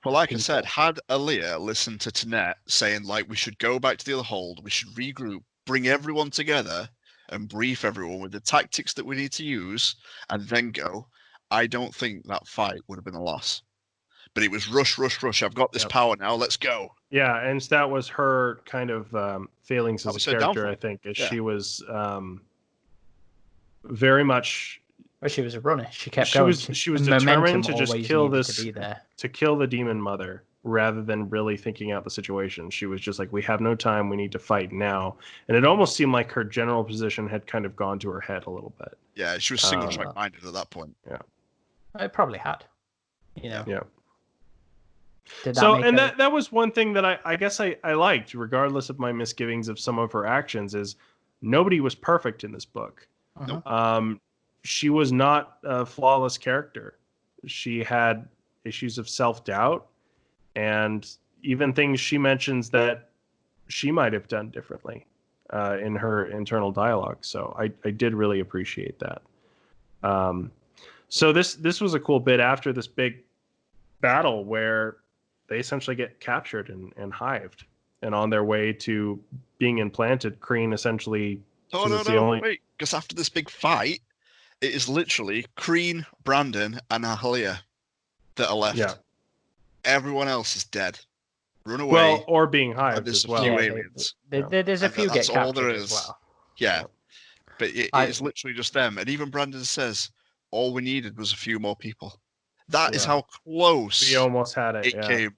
Well, like I said, had Leia listened to Tanet saying, like, we should go back to the other hold, we should regroup, bring everyone together, and brief everyone with the tactics that we need to use, and then go, I don't think that fight would have been a loss. But it was rush. I've got this power now. Let's go. Yeah, and that was her kind of failings as a character, I think, as she was very much. Well, she was a runner. She kept going. She was determined to just kill kill the demon mother, rather than really thinking out the situation. She was just like, we have no time. We need to fight now. And it almost seemed like her general position had kind of gone to her head a little bit. Yeah, she was single track minded at that point. Yeah, it probably had. Yeah. That was one thing that I guess I liked, regardless of my misgivings of some of her actions, is nobody was perfect in this book. She was not a flawless character. She had issues of self-doubt, and even things she mentions that she might have done differently. in her internal dialogue. So I did really appreciate that. So this was a cool bit after this big battle where they essentially get captured and hived, and on their way to being implanted, Kreen essentially. Wait, because after this big fight, it is literally Kreen, Brandon, and Ahalia that are left. Yeah. Everyone else is dead. Run away. Well, or being hived there's as well. a few aliens. There's a few get captured all there is. As well. Yeah. But it's literally just them. And even Brandon says, all we needed was a few more people. That is how close we almost had it. It came.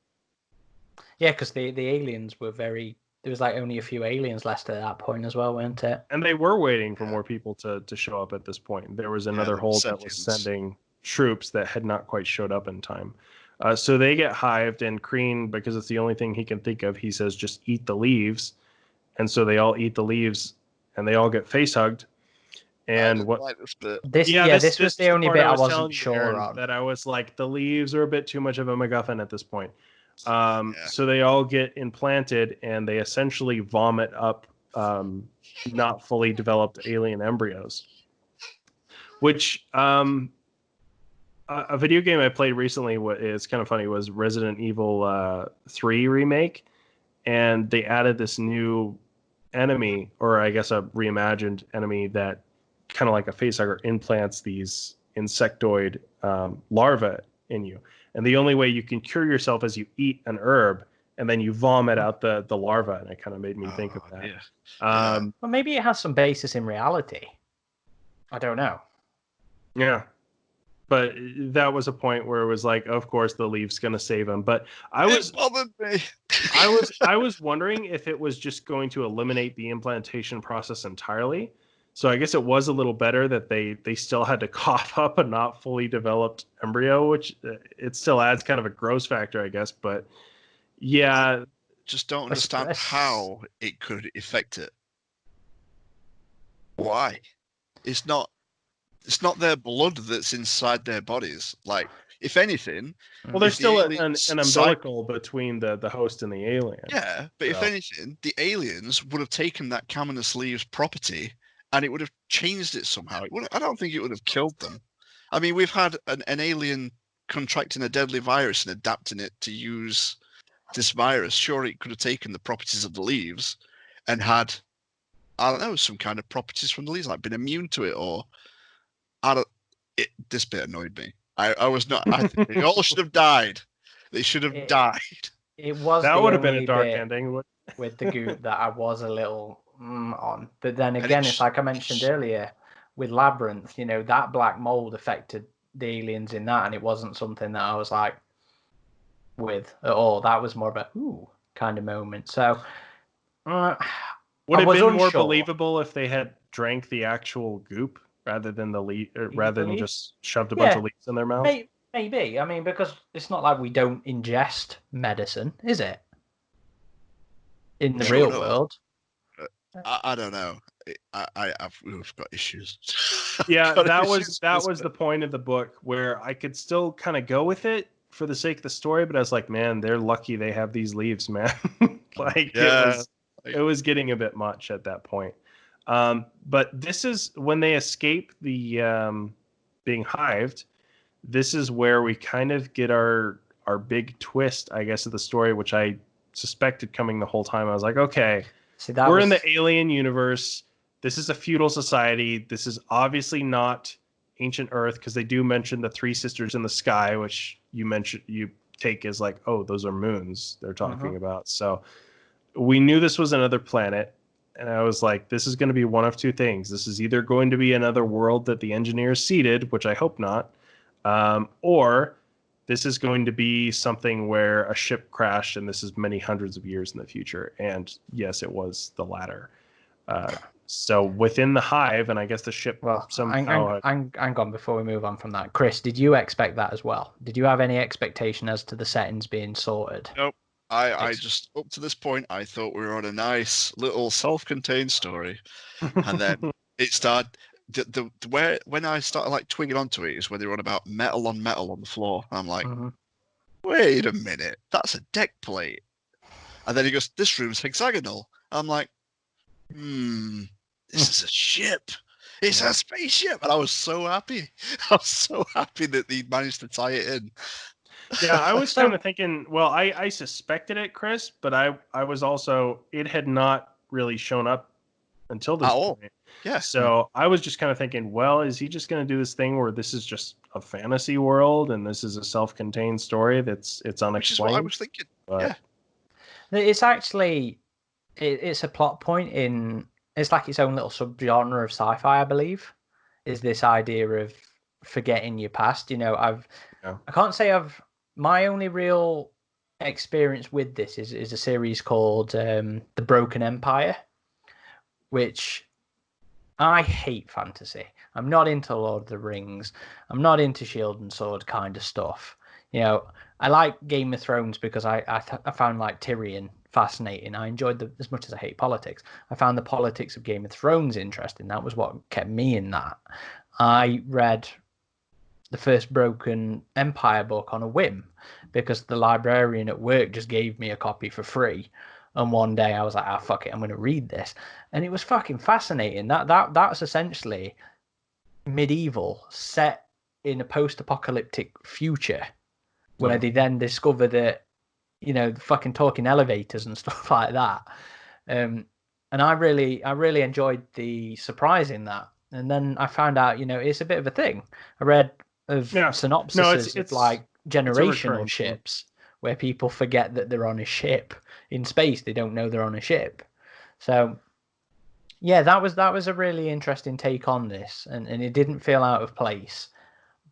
Yeah, because the aliens were very... There was like only a few aliens left at that point as well, weren't it? And they were waiting for more people to show up at this point. There was another hold that was sending troops that had not quite showed up in time. So they get hived, and Kreen, because it's the only thing he can think of, he says, just eat the leaves. And so they all eat the leaves, and they all get face hugged. And what like this bit. This was the only bit I wasn't sure on. That I was like, the leaves are a bit too much of a MacGuffin at this point. So they all get implanted, and they essentially vomit up not fully developed alien embryos. Which a video game I played recently, it's kind of funny, was Resident Evil 3 remake, and they added this new enemy, or I guess a reimagined enemy that kind of like a facehugger implants these insectoid larvae in you. And the only way you can cure yourself is you eat an herb and then you vomit out the larva. And it kind of made me think of that. Yeah. Well, maybe it has some basis in reality. I don't know. Yeah. But that was a point where it was like, of course, the leaf's going to save him. But I was wondering if it was just going to eliminate the implantation process entirely. So I guess it was a little better that they still had to cough up a not fully developed embryo, which it still adds kind of a gross factor, I guess. But yeah, just don't understand how it could affect it. Why? It's not their blood that's inside their bodies. Like, if anything, well, there's still an umbilical between the host and the alien. Yeah, but if anything, the aliens would have taken that caminus leaves property and it would have changed it somehow. I don't think it would have killed them. I mean, we've had an alien contracting a deadly virus and adapting it to use this virus. Sure, it could have taken the properties of the leaves and had, I don't know, some kind of properties from the leaves, like been immune to it, or this bit annoyed me. I was not. I think they all should have died. They should have died. It was that would have been a dark ending with the goop that I was a little on. But then again, it's like I mentioned earlier with Labyrinth. You know, that black mold affected the aliens in that, and it wasn't something that I was like with at all. That was more of a ooh kind of moment. So would it have been more believable if they had drank the actual goop rather than rather than just shoved a bunch of leaves in their mouth? Maybe. I mean, because it's not like we don't ingest medicine, is it? In the real world. I don't know. We've got issues. Yeah, that was the point of the book where I could still kind of go with it for the sake of the story, but I was like, man, they're lucky they have these leaves, man. It was getting a bit much at that point. But this is when they escape the being hived. This is where we kind of get our big twist, I guess, of the story, which I suspected coming the whole time. I was like, okay, we're in the alien universe. This is a feudal society. This is obviously not ancient Earth, because they do mention the three sisters in the sky, which you take as like, oh, those are moons they're talking about. So we knew this was another planet. And I was like, this is going to be one of two things. This is either going to be another world that the engineers seeded, which I hope not, or this is going to be something where a ship crashed and this is many hundreds of years in the future. And yes, it was the latter. So within the hive, and I guess the ship somehow... Hang on before we move on from that. Chris, did you expect that as well? Did you have any expectation as to the settings being sorted? Nope. I just, up to this point, I thought we were on a nice little self-contained story. And then it started, when I started like twigging onto it is when they were on about metal on the floor. And I'm like, wait a minute, that's a deck plate. And then he goes, this room's hexagonal. I'm like, this is a ship. It's a spaceship. And I was so happy. I was so happy that he managed to tie it in. Yeah, I was kind of thinking, well, I suspected it, Chris, but I was also, it had not really shown up until this point. Yeah. So I was just kind of thinking, well, is he just going to do this thing where this is just a fantasy world and this is a self-contained story it's unexplained? Which is what I was thinking. But... yeah. It's actually, it's a plot point in, it's like its own little subgenre of sci-fi, I believe, is this idea of forgetting your past. You know, I can't say my only real experience with this is a series called The Broken Empire, which I hate fantasy. I'm not into Lord of the Rings. I'm not into Shield and Sword kind of stuff. You know, I like Game of Thrones because I found like Tyrion fascinating. I enjoyed as much as I hate politics. I found the politics of Game of Thrones interesting. That was what kept me in that. I read the first Broken Empire book on a whim because the librarian at work just gave me a copy for free. And one day I was like, fuck it, I'm going to read this. And it was fucking fascinating. That's essentially medieval set in a post-apocalyptic future where they then discover that, you know, fucking talking elevators and stuff like that. And I really enjoyed the surprise in that. And then I found out, you know, it's a bit of a thing. I read synopsises of like generational ships where people forget that they're on a ship in space. They don't know they're on a ship. So yeah, that was a really interesting take on this, and it didn't feel out of place.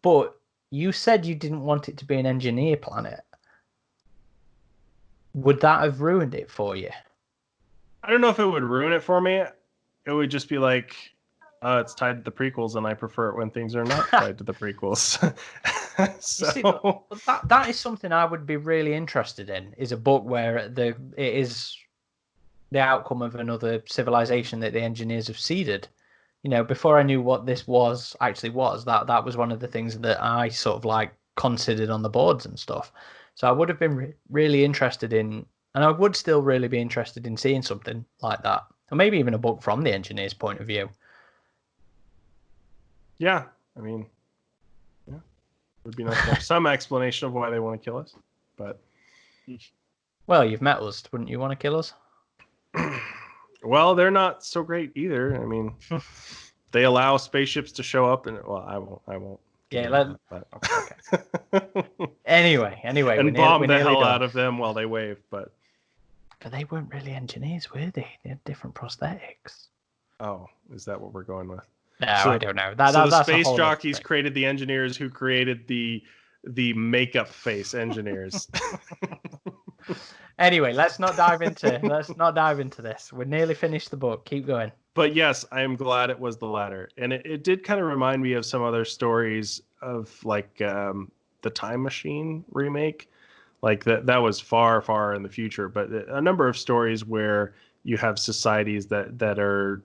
But you said you didn't want it to be an engineer planet. Would that have ruined it for you? I don't know if it would ruin it for me. It would just be like, it's tied to the prequels, and I prefer it when things are not tied to the prequels. So... See, that is something I would be really interested in, is a book where it is the outcome of another civilization that the engineers have seeded. You know, before I knew what this was, that was one of the things that I sort of like considered on the boards and stuff. So I would have been really interested in, and I would still really be interested in seeing something like that, or maybe even a book from the engineer's point of view. Yeah, I mean, yeah, it would be nice to have some explanation of why they want to kill us. But well, you've met us, wouldn't you want to kill us? Well, they're not so great either. I mean, they allow spaceships to show up, and well, I won't. Yeah, okay. Anyway, and bomb the hell out of them while they wave. But they weren't really engineers, were they? They had different prosthetics. Oh, is that what we're going with? No, I don't know. So the space jockeys created the engineers who created the makeup face engineers. Anyway, let's not dive into this. We're nearly finished the book. Keep going. But yes, I am glad it was the latter. And it did kind of remind me of some other stories of like the Time Machine remake. Like that was far, far in the future. But a number of stories where you have societies that are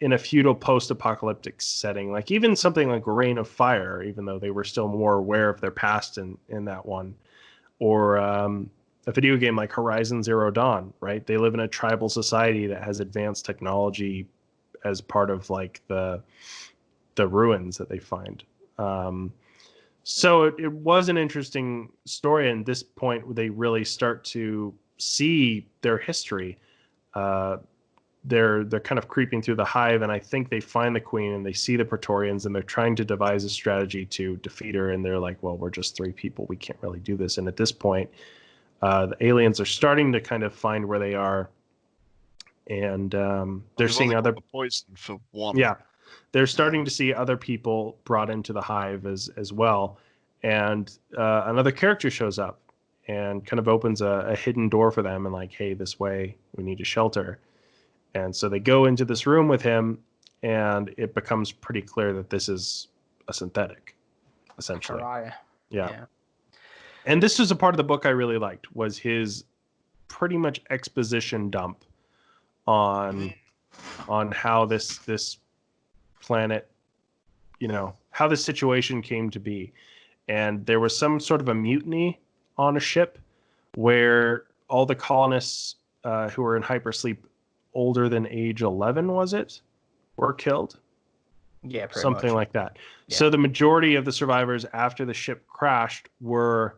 in a feudal post-apocalyptic setting. Like even something like Reign of Fire, even though they were still more aware of their past in that one. Or a video game like Horizon Zero Dawn, right? They live in a tribal society that has advanced technology as part of like the ruins that they find. So it was an interesting story. And at this point, they really start to see their history. They're kind of creeping through the hive, and I think they find the queen and they see the Praetorians, and they're trying to devise a strategy to defeat her. And they're like, well, we're just 3 people. We can't really do this. And at this point, the aliens are starting to kind of find where they are, and they're seeing other poison for one. Yeah, they're starting to see other people brought into the hive as well. And another character shows up and kind of opens a hidden door for them, and like, hey, this way, we need a shelter. And so they go into this room with him, and it becomes pretty clear that this is a synthetic, essentially. Yeah. And this was a part of the book I really liked, was his pretty much exposition dump on how this planet, you know, how this situation came to be. And there was some sort of a mutiny on a ship where all the colonists who were in hypersleep older than age 11, was it? Were killed? Yeah, pretty something much. like that. Yeah. So the majority of the survivors after the ship crashed were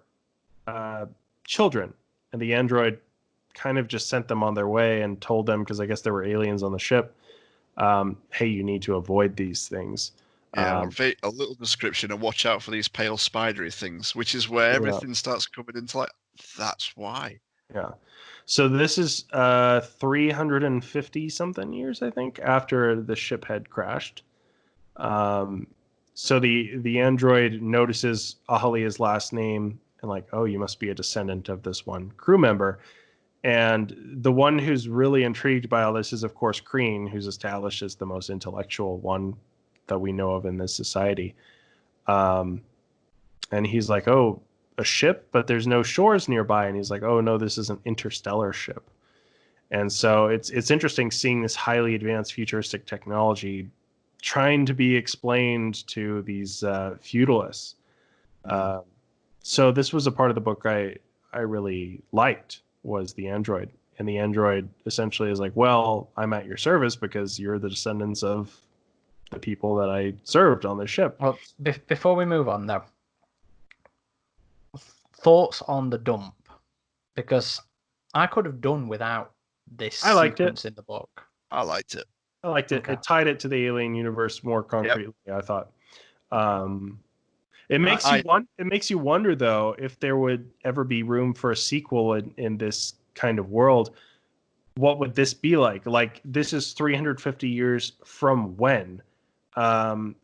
children, and the android kind of just sent them on their way and told them, because I guess there were aliens on the ship, hey, you need to avoid these things. Yeah, a little description and watch out for these pale spidery things, which is where everything starts coming into like, that's why. Yeah. So this is 350 something years, I think, after the ship had crashed. So the android notices Ahalia's last name and like, oh, you must be a descendant of this one crew member. And the one who's really intrigued by all this is, of course, Kreen, who's established as the most intellectual one that we know of in this society. And he's like, oh, a ship, but there's no shores nearby. And he's like, oh, no, this is an interstellar ship. And so it's interesting seeing this highly advanced futuristic technology trying to be explained to these feudalists. So this was a part of the book I really liked, was the android. And the android essentially is like, well, I'm at your service because you're the descendants of the people that I served on the ship. Well, before we move on, though, thoughts on the dump, because I could have done without this sequence in the book. I liked it. Okay. It tied it to the alien universe more concretely. Yep. I thought. It makes you wonder, though, if there would ever be room for a sequel in this kind of world. What would this be like? Like, this is 350 years from when?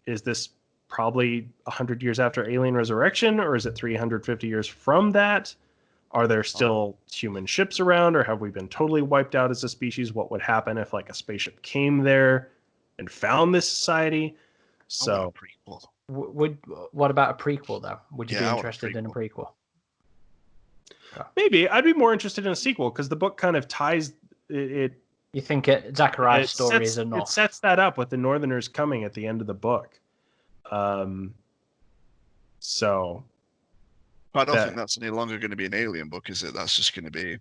Is this probably 100 years after Alien Resurrection, or is it 350 years from that? Are there still human ships around, or have we been totally wiped out as a species? What would happen if like a spaceship came there and found this society? So, what about a prequel, though? Would you be interested in a prequel? Maybe. I'd be more interested in a sequel, because the book kind of ties it. You think Zachariah's story is enough? It sets that up with the Northerners coming at the end of the book. So. I don't think that's any longer going to be an alien book, is it? That's just going to be...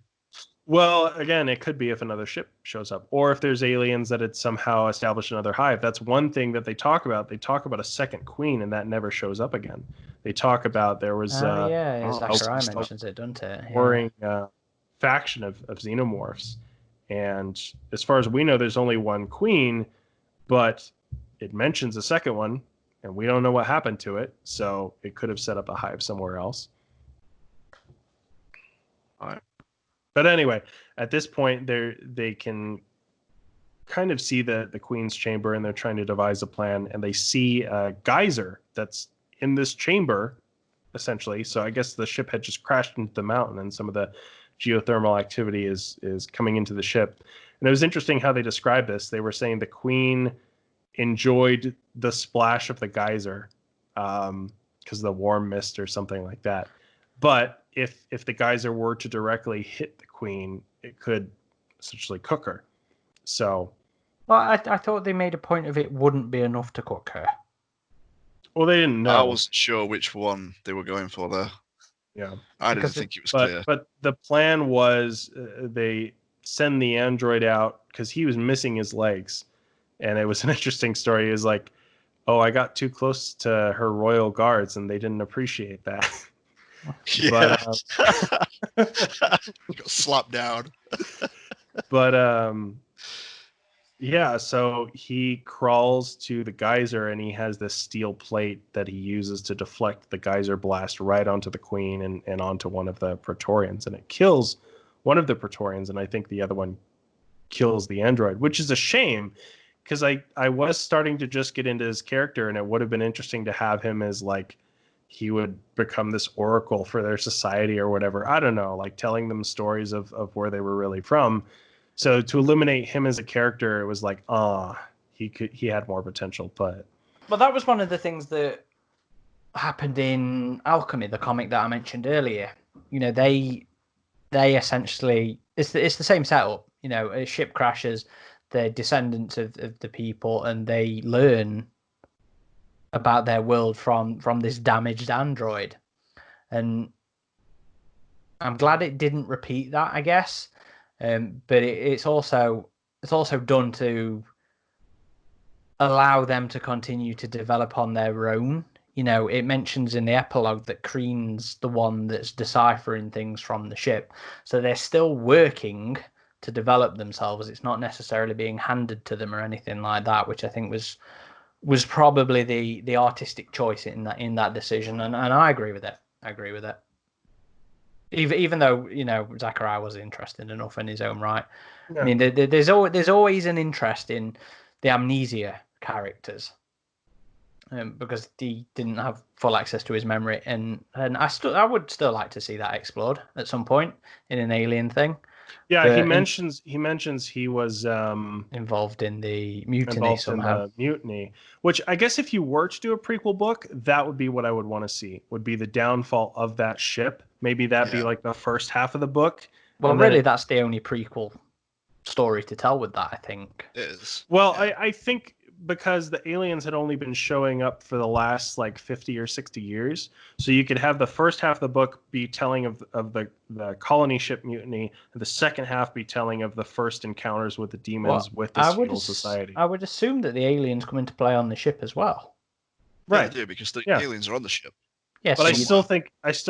Well, again, it could be if another ship shows up, or if there's aliens that had somehow established another hive. That's one thing that they talk about. They talk about a second queen, and that never shows up again. They talk about there was... Zachariah mentions it, doesn't it? Warring faction of xenomorphs. And as far as we know, there's only one queen, but it mentions a second one, and we don't know what happened to it, so it could have set up a hive somewhere else. All right. But anyway, at this point, they can kind of see the queen's chamber, and they're trying to devise a plan, and they see a geyser that's in this chamber, essentially. So I guess the ship had just crashed into the mountain, and some of the geothermal activity is coming into the ship. And it was interesting how they described this. They were saying the queen enjoyed the splash of the geyser because of the warm mist or something like that. But if the geyser were to directly hit the queen, it could essentially cook her. So, well, I thought they made a point of it wouldn't be enough to cook her. Well, they didn't know. I wasn't sure which one they were going for there. Yeah, I didn't think it was clear. But the plan was they send the android out because he was missing his legs, and it was an interesting story. It was like, oh, I got too close to her royal guards, and they didn't appreciate that. Yeah. Got slapped down. But yeah, so he crawls to the geyser, and he has this steel plate that he uses to deflect the geyser blast right onto the queen and onto one of the Praetorians, and it kills one of the Praetorians, and I think the other one kills the android, which is a shame, because I was starting to just get into his character, and it would have been interesting to have him as like he would become this oracle for their society or whatever. I don't know, like telling them stories of where they were really from. So to eliminate him as a character, it was like, he had more potential. But that was one of the things that happened in Alchemy, the comic that I mentioned earlier. You know, they essentially, it's the same setup. You know, a ship crashes, they're descendants of the people, and they learn about their world from this damaged android. And I'm glad it didn't repeat that, I guess. But it's also it's also done to allow them to continue to develop on their own. You know, it mentions in the epilogue that Kreen's the one that's deciphering things from the ship. So they're still working to develop themselves. It's not necessarily being handed to them or anything like that, which I think was probably the artistic choice in that decision. And I agree with it. I agree with it. Even though, you know, Zachariah was interested enough in his own right. Yeah. I mean, there's always an interest in the amnesia characters. Because he didn't have full access to his memory, and I would still like to see that explored at some point in an Alien thing. Yeah, but he mentions he was involved in the mutiny somehow. Which I guess if you were to do a prequel book, that would be what I would want to see. Would be the downfall of that ship. Maybe that be like the first half of the book. Well, really, that's the only prequel story to tell with that, I think. It is. Well, yeah. I think because the aliens had only been showing up for the last like 50 or 60 years. So you could have the first half of the book be telling of the colony ship mutiny, and the second half be telling of the first encounters with the demons with this feudal society. I would assume that the aliens come into play on the ship as well. Right. Yeah, they do, because the aliens are on the ship. Yes, but I still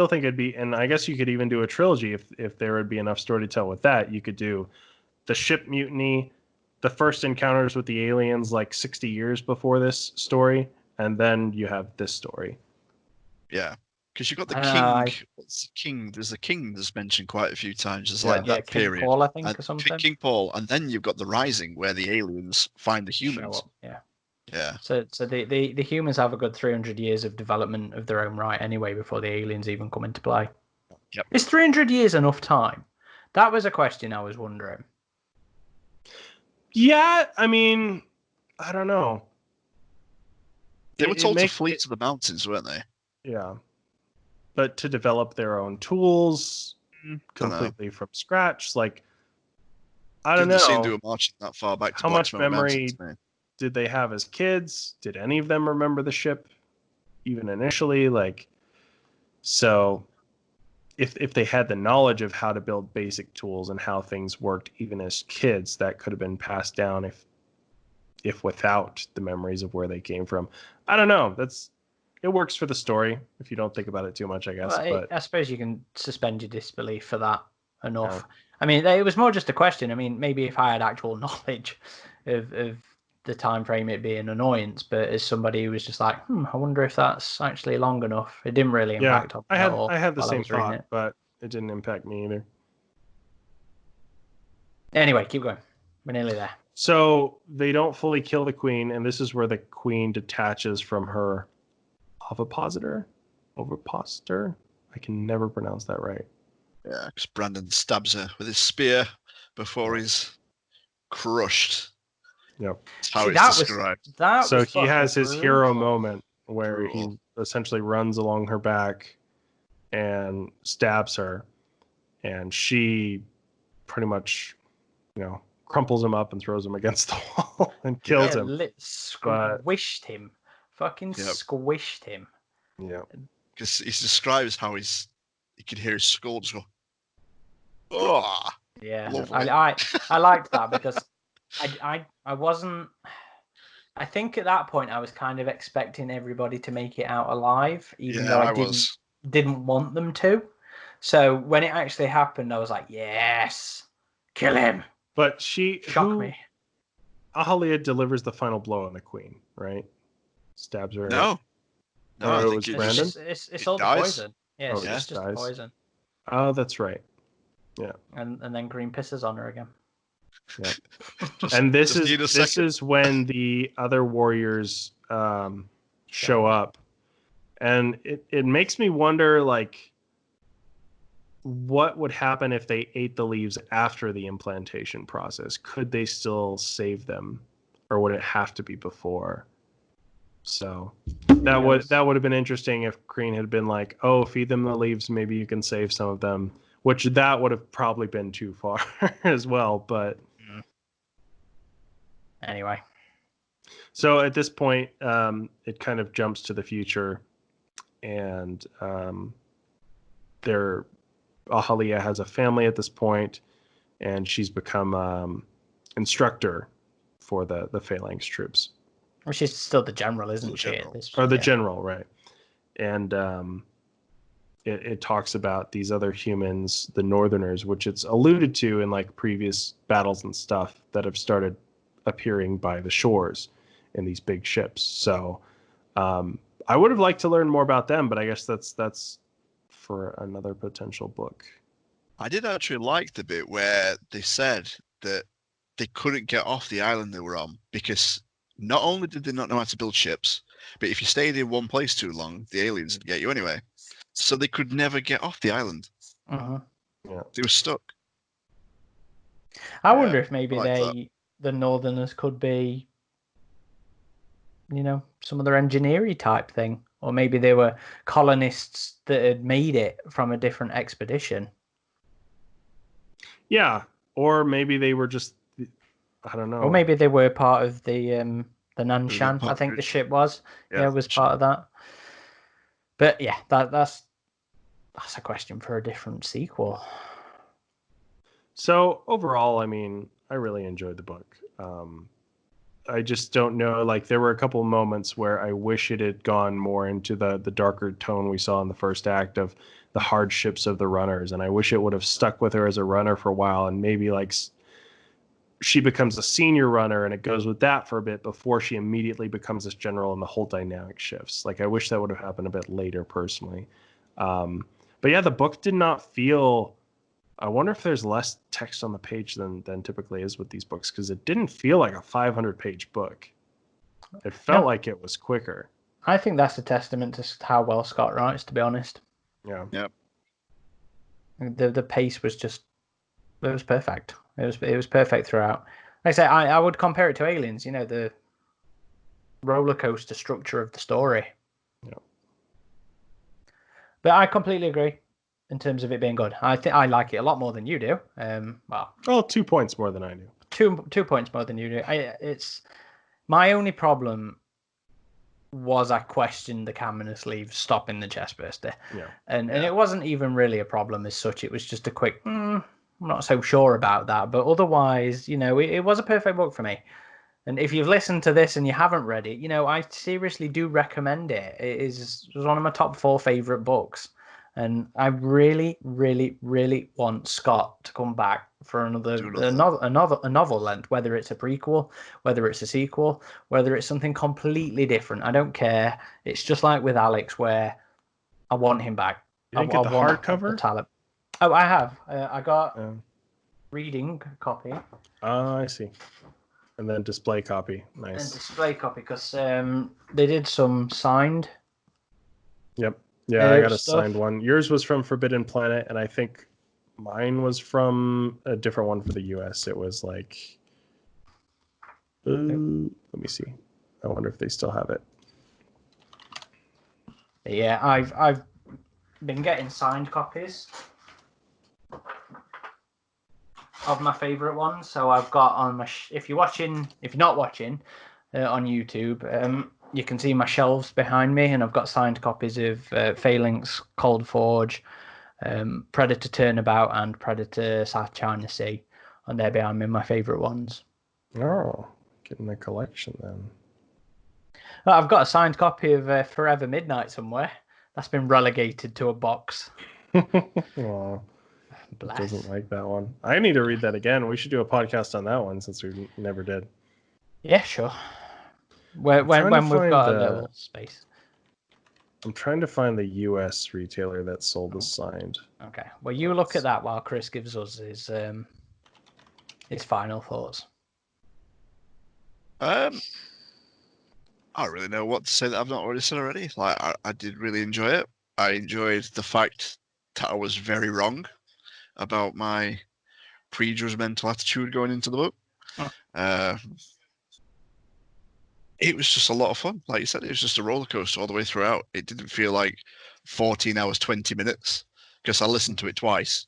think it'd be, and I guess you could even do a trilogy if there would be enough story to tell with that. You could do the ship mutiny, the first encounters with the aliens like 60 years before this story, and then you have this story. Yeah, because you've got the king. What's the king? There's a king that's mentioned quite a few times. It's like that King period. Paul, I think, or something. King Paul, and then you've got the Rising, where the aliens find the humans. Yeah. So the humans have a good 300 years of development of their own right anyway before the aliens even come into play. Yep. Is 300 years enough time? That was a question I was wondering. Yeah, I mean, I don't know. They were told to flee to the mountains, weren't they? Yeah. But to develop their own tools completely from scratch, like, I don't know. Didn't seem to have marched that far back to how much memory did they have as kids? Did any of them remember the ship even initially? Like, so if they had the knowledge of how to build basic tools and how things worked even as kids, that could have been passed down if without the memories of where they came from. I don't know. It works for the story if you don't think about it too much, I guess. Well, I suppose you can suspend your disbelief for that enough. Yeah. I mean, it was more just a question. I mean, maybe if I had actual knowledge of the time frame, it'd be an annoyance. But as somebody who was just like, I wonder if that's actually long enough. It didn't really impact on me at all. I had the same thought, but it didn't impact me either. Anyway, keep going. We're nearly there. So they don't fully kill the queen, and this is where the queen detaches from her ovipositor. I can never pronounce that right. Yeah, because Brandon stabs her with his spear before he's crushed. Yep. That's how it's described. So he has his hero moment where he essentially runs along her back and stabs her, and she pretty much, crumples him up and throws him against the wall and kills him. Squished him. Fucking squished him. Yeah. Because he describes how he could hear his skull just go, oh. Yeah. I liked that because I wasn't. I think at that point I was kind of expecting everybody to make it out alive, even though I didn't want them to. So when it actually happened, I was like, yes, kill him. But she shocked me. Ahalia delivers the final blow on the queen, right? Stabs her. No, it was Brandon. It's all the poison. Yeah, it's just the poison. Oh, that's right. Yeah. And then Green pisses on her again. Yeah. And this is when the other warriors show up, and it makes me wonder, like, what would happen if they ate the leaves after the implantation process? Could they still save them, or would it have to be before? So that would have been interesting if Green had been like, "Oh, feed them the leaves, maybe you can save some of them," which that would have probably been too far as well. But anyway, so at this point, it kind of jumps to the future, and Ahalia has a family at this point, and she's become instructor for the Phalanx troops. Well, she's still the general, isn't she? Or the general, right. And it talks about these other humans, the Northerners, which it's alluded to in like previous battles and stuff that have started appearing by the shores in these big ships. So I would have liked to learn more about them, but I guess that's for another potential book. I did actually like the bit where they said that they couldn't get off the island they were on because not only did they not know how to build ships, but if you stayed in one place too long, the aliens would get you anyway. So they could never get off the island. Uh-huh. Yeah. They were stuck. I wonder if maybe the Northerners could be, some other engineering type thing. Or maybe they were colonists that had made it from a different expedition. Yeah. Or maybe they were just, I don't know. Or maybe they were part of the Nanshan, I think the ship was. Yeah, was part of that. But yeah, that's a question for a different sequel. So overall, I mean, I really enjoyed the book. I just don't know. Like, there were a couple of moments where I wish it had gone more into the darker tone we saw in the first act of the hardships of the runners, and I wish it would have stuck with her as a runner for a while, and maybe like she becomes a senior runner, and it goes with that for a bit before she immediately becomes this general, and the whole dynamic shifts. Like, I wish that would have happened a bit later, personally. But yeah, the book did not feel. I wonder if there's less text on the page than typically is with these books, because it didn't feel like a 500-page book. It felt like it was quicker. I think that's a testament to how well Scott writes, to be honest. Yeah. Yep. The pace was just, it was perfect. It was perfect throughout. Like I say, I would compare it to Aliens. The roller coaster structure of the story. Yeah. But I completely agree. In terms of it being good, I think I like it a lot more than you do. Well, 2 points more than I do. 2 points more than you do. It's my only problem was I questioned the caminus leave stopping the chest burster. Yeah. And it wasn't even really a problem as such. It was just a quick. I'm not so sure about that, but otherwise, it was a perfect book for me. And if you've listened to this and you haven't read it, I seriously do recommend it. It was one of my top 4 favorite books. And I really, really, really want Scott to come back for a novel length, whether it's a prequel, whether it's a sequel, whether it's something completely different. I don't care. It's just like with Alex, where I want him back. You didn't get the hardcover? Oh, I have. I got reading copy. Oh, I see. And then display copy. Nice. And display copy, because they did some signed. Yep. Yeah, I got a signed one. Yours was from Forbidden Planet, and I think mine was from a different one for the US. It was like, let me see. I wonder if they still have it. Yeah, I've been getting signed copies of my favorite ones. So I've got on my if you're not watching on YouTube, you can see my shelves behind me, and I've got signed copies of Phalanx, Cold Forge, Predator Turnabout, and Predator South China Sea. And they're behind me, my favourite ones. Oh, getting the collection then. Well, I've got a signed copy of Forever Midnight somewhere. That's been relegated to a box. Oh, doesn't like that one. I need to read that again. We should do a podcast on that one since we never did. Yeah, sure. When we've got a little space. I'm trying to find the US retailer that sold the signed. Okay. Well, you look at that while Chris gives us his final thoughts. I don't really know what to say that I've not already said already. Like, I did really enjoy it. I enjoyed the fact that I was very wrong about my prejudgmental attitude going into the book. Oh. It was just a lot of fun. Like you said, it was just a roller coaster all the way throughout. It didn't feel like 14 hours, 20 minutes, because I listened to it twice.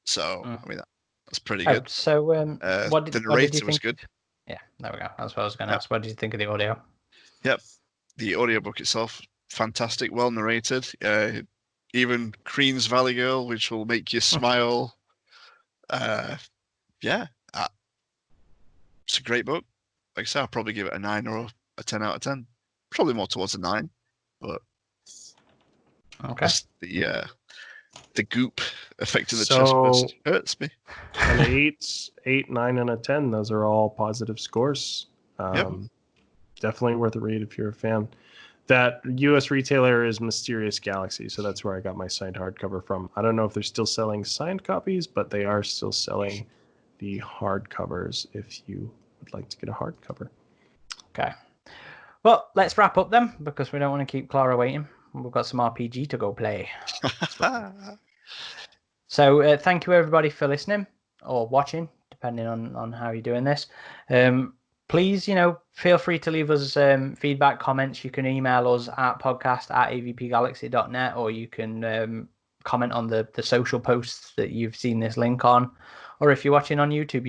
So, I mean, that's pretty good. So, the narrator was good. Yeah, there we go. That's what I was going to ask. What did you think of the audio? Yep. The audiobook itself, fantastic, well narrated. Even Crean's Valley Girl, which will make you smile. Yeah. it's a great book. Like I say, I'll probably give it a 9 or a 10 out of 10. Probably more towards a 9, but okay. The goop affecting the chest burst hurts me. An 8, 9, and a 10. Those are all positive scores. Definitely worth a read if you're a fan. That U.S. retailer is Mysterious Galaxy, so that's where I got my signed hardcover from. I don't know if they're still selling signed copies, but they are still selling the hardcovers if you would like to get a hardcover. Okay. Well, let's wrap up then, because we don't want to keep Clara waiting. We've got some RPG to go play. So thank you everybody for listening or watching, depending on how you're doing this. Please, feel free to leave us feedback, comments. You can email us at podcast@avpgalaxy.net, or you can comment on the social posts that you've seen this link on. Or if you're watching on YouTube,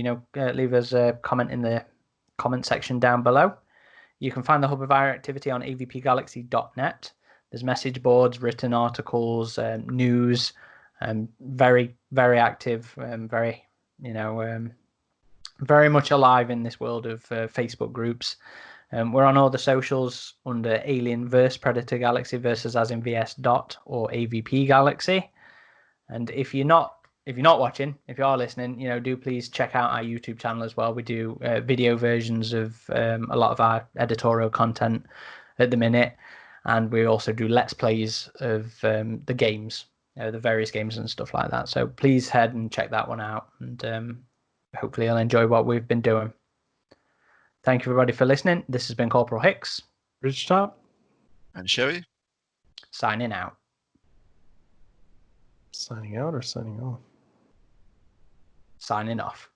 leave us a comment in the comment section down below. You can find the Hub of Our Activity on avpgalaxy.net. There's message boards, written articles, news, very, very active, very much alive in this world of Facebook groups. We're on all the socials under Alien vs Predator Galaxy versus as in VS dot or AVP Galaxy. And if you're not watching, if you are listening, do please check out our YouTube channel as well. We do video versions of a lot of our editorial content at the minute, and we also do let's plays of the games, the various games and stuff like that. So please head and check that one out, and hopefully you'll enjoy what we've been doing. Thank you everybody for listening. This has been Corporal Hicks, RidgeTop, and Shevvie, signing out. Signing out or signing off? Signing off.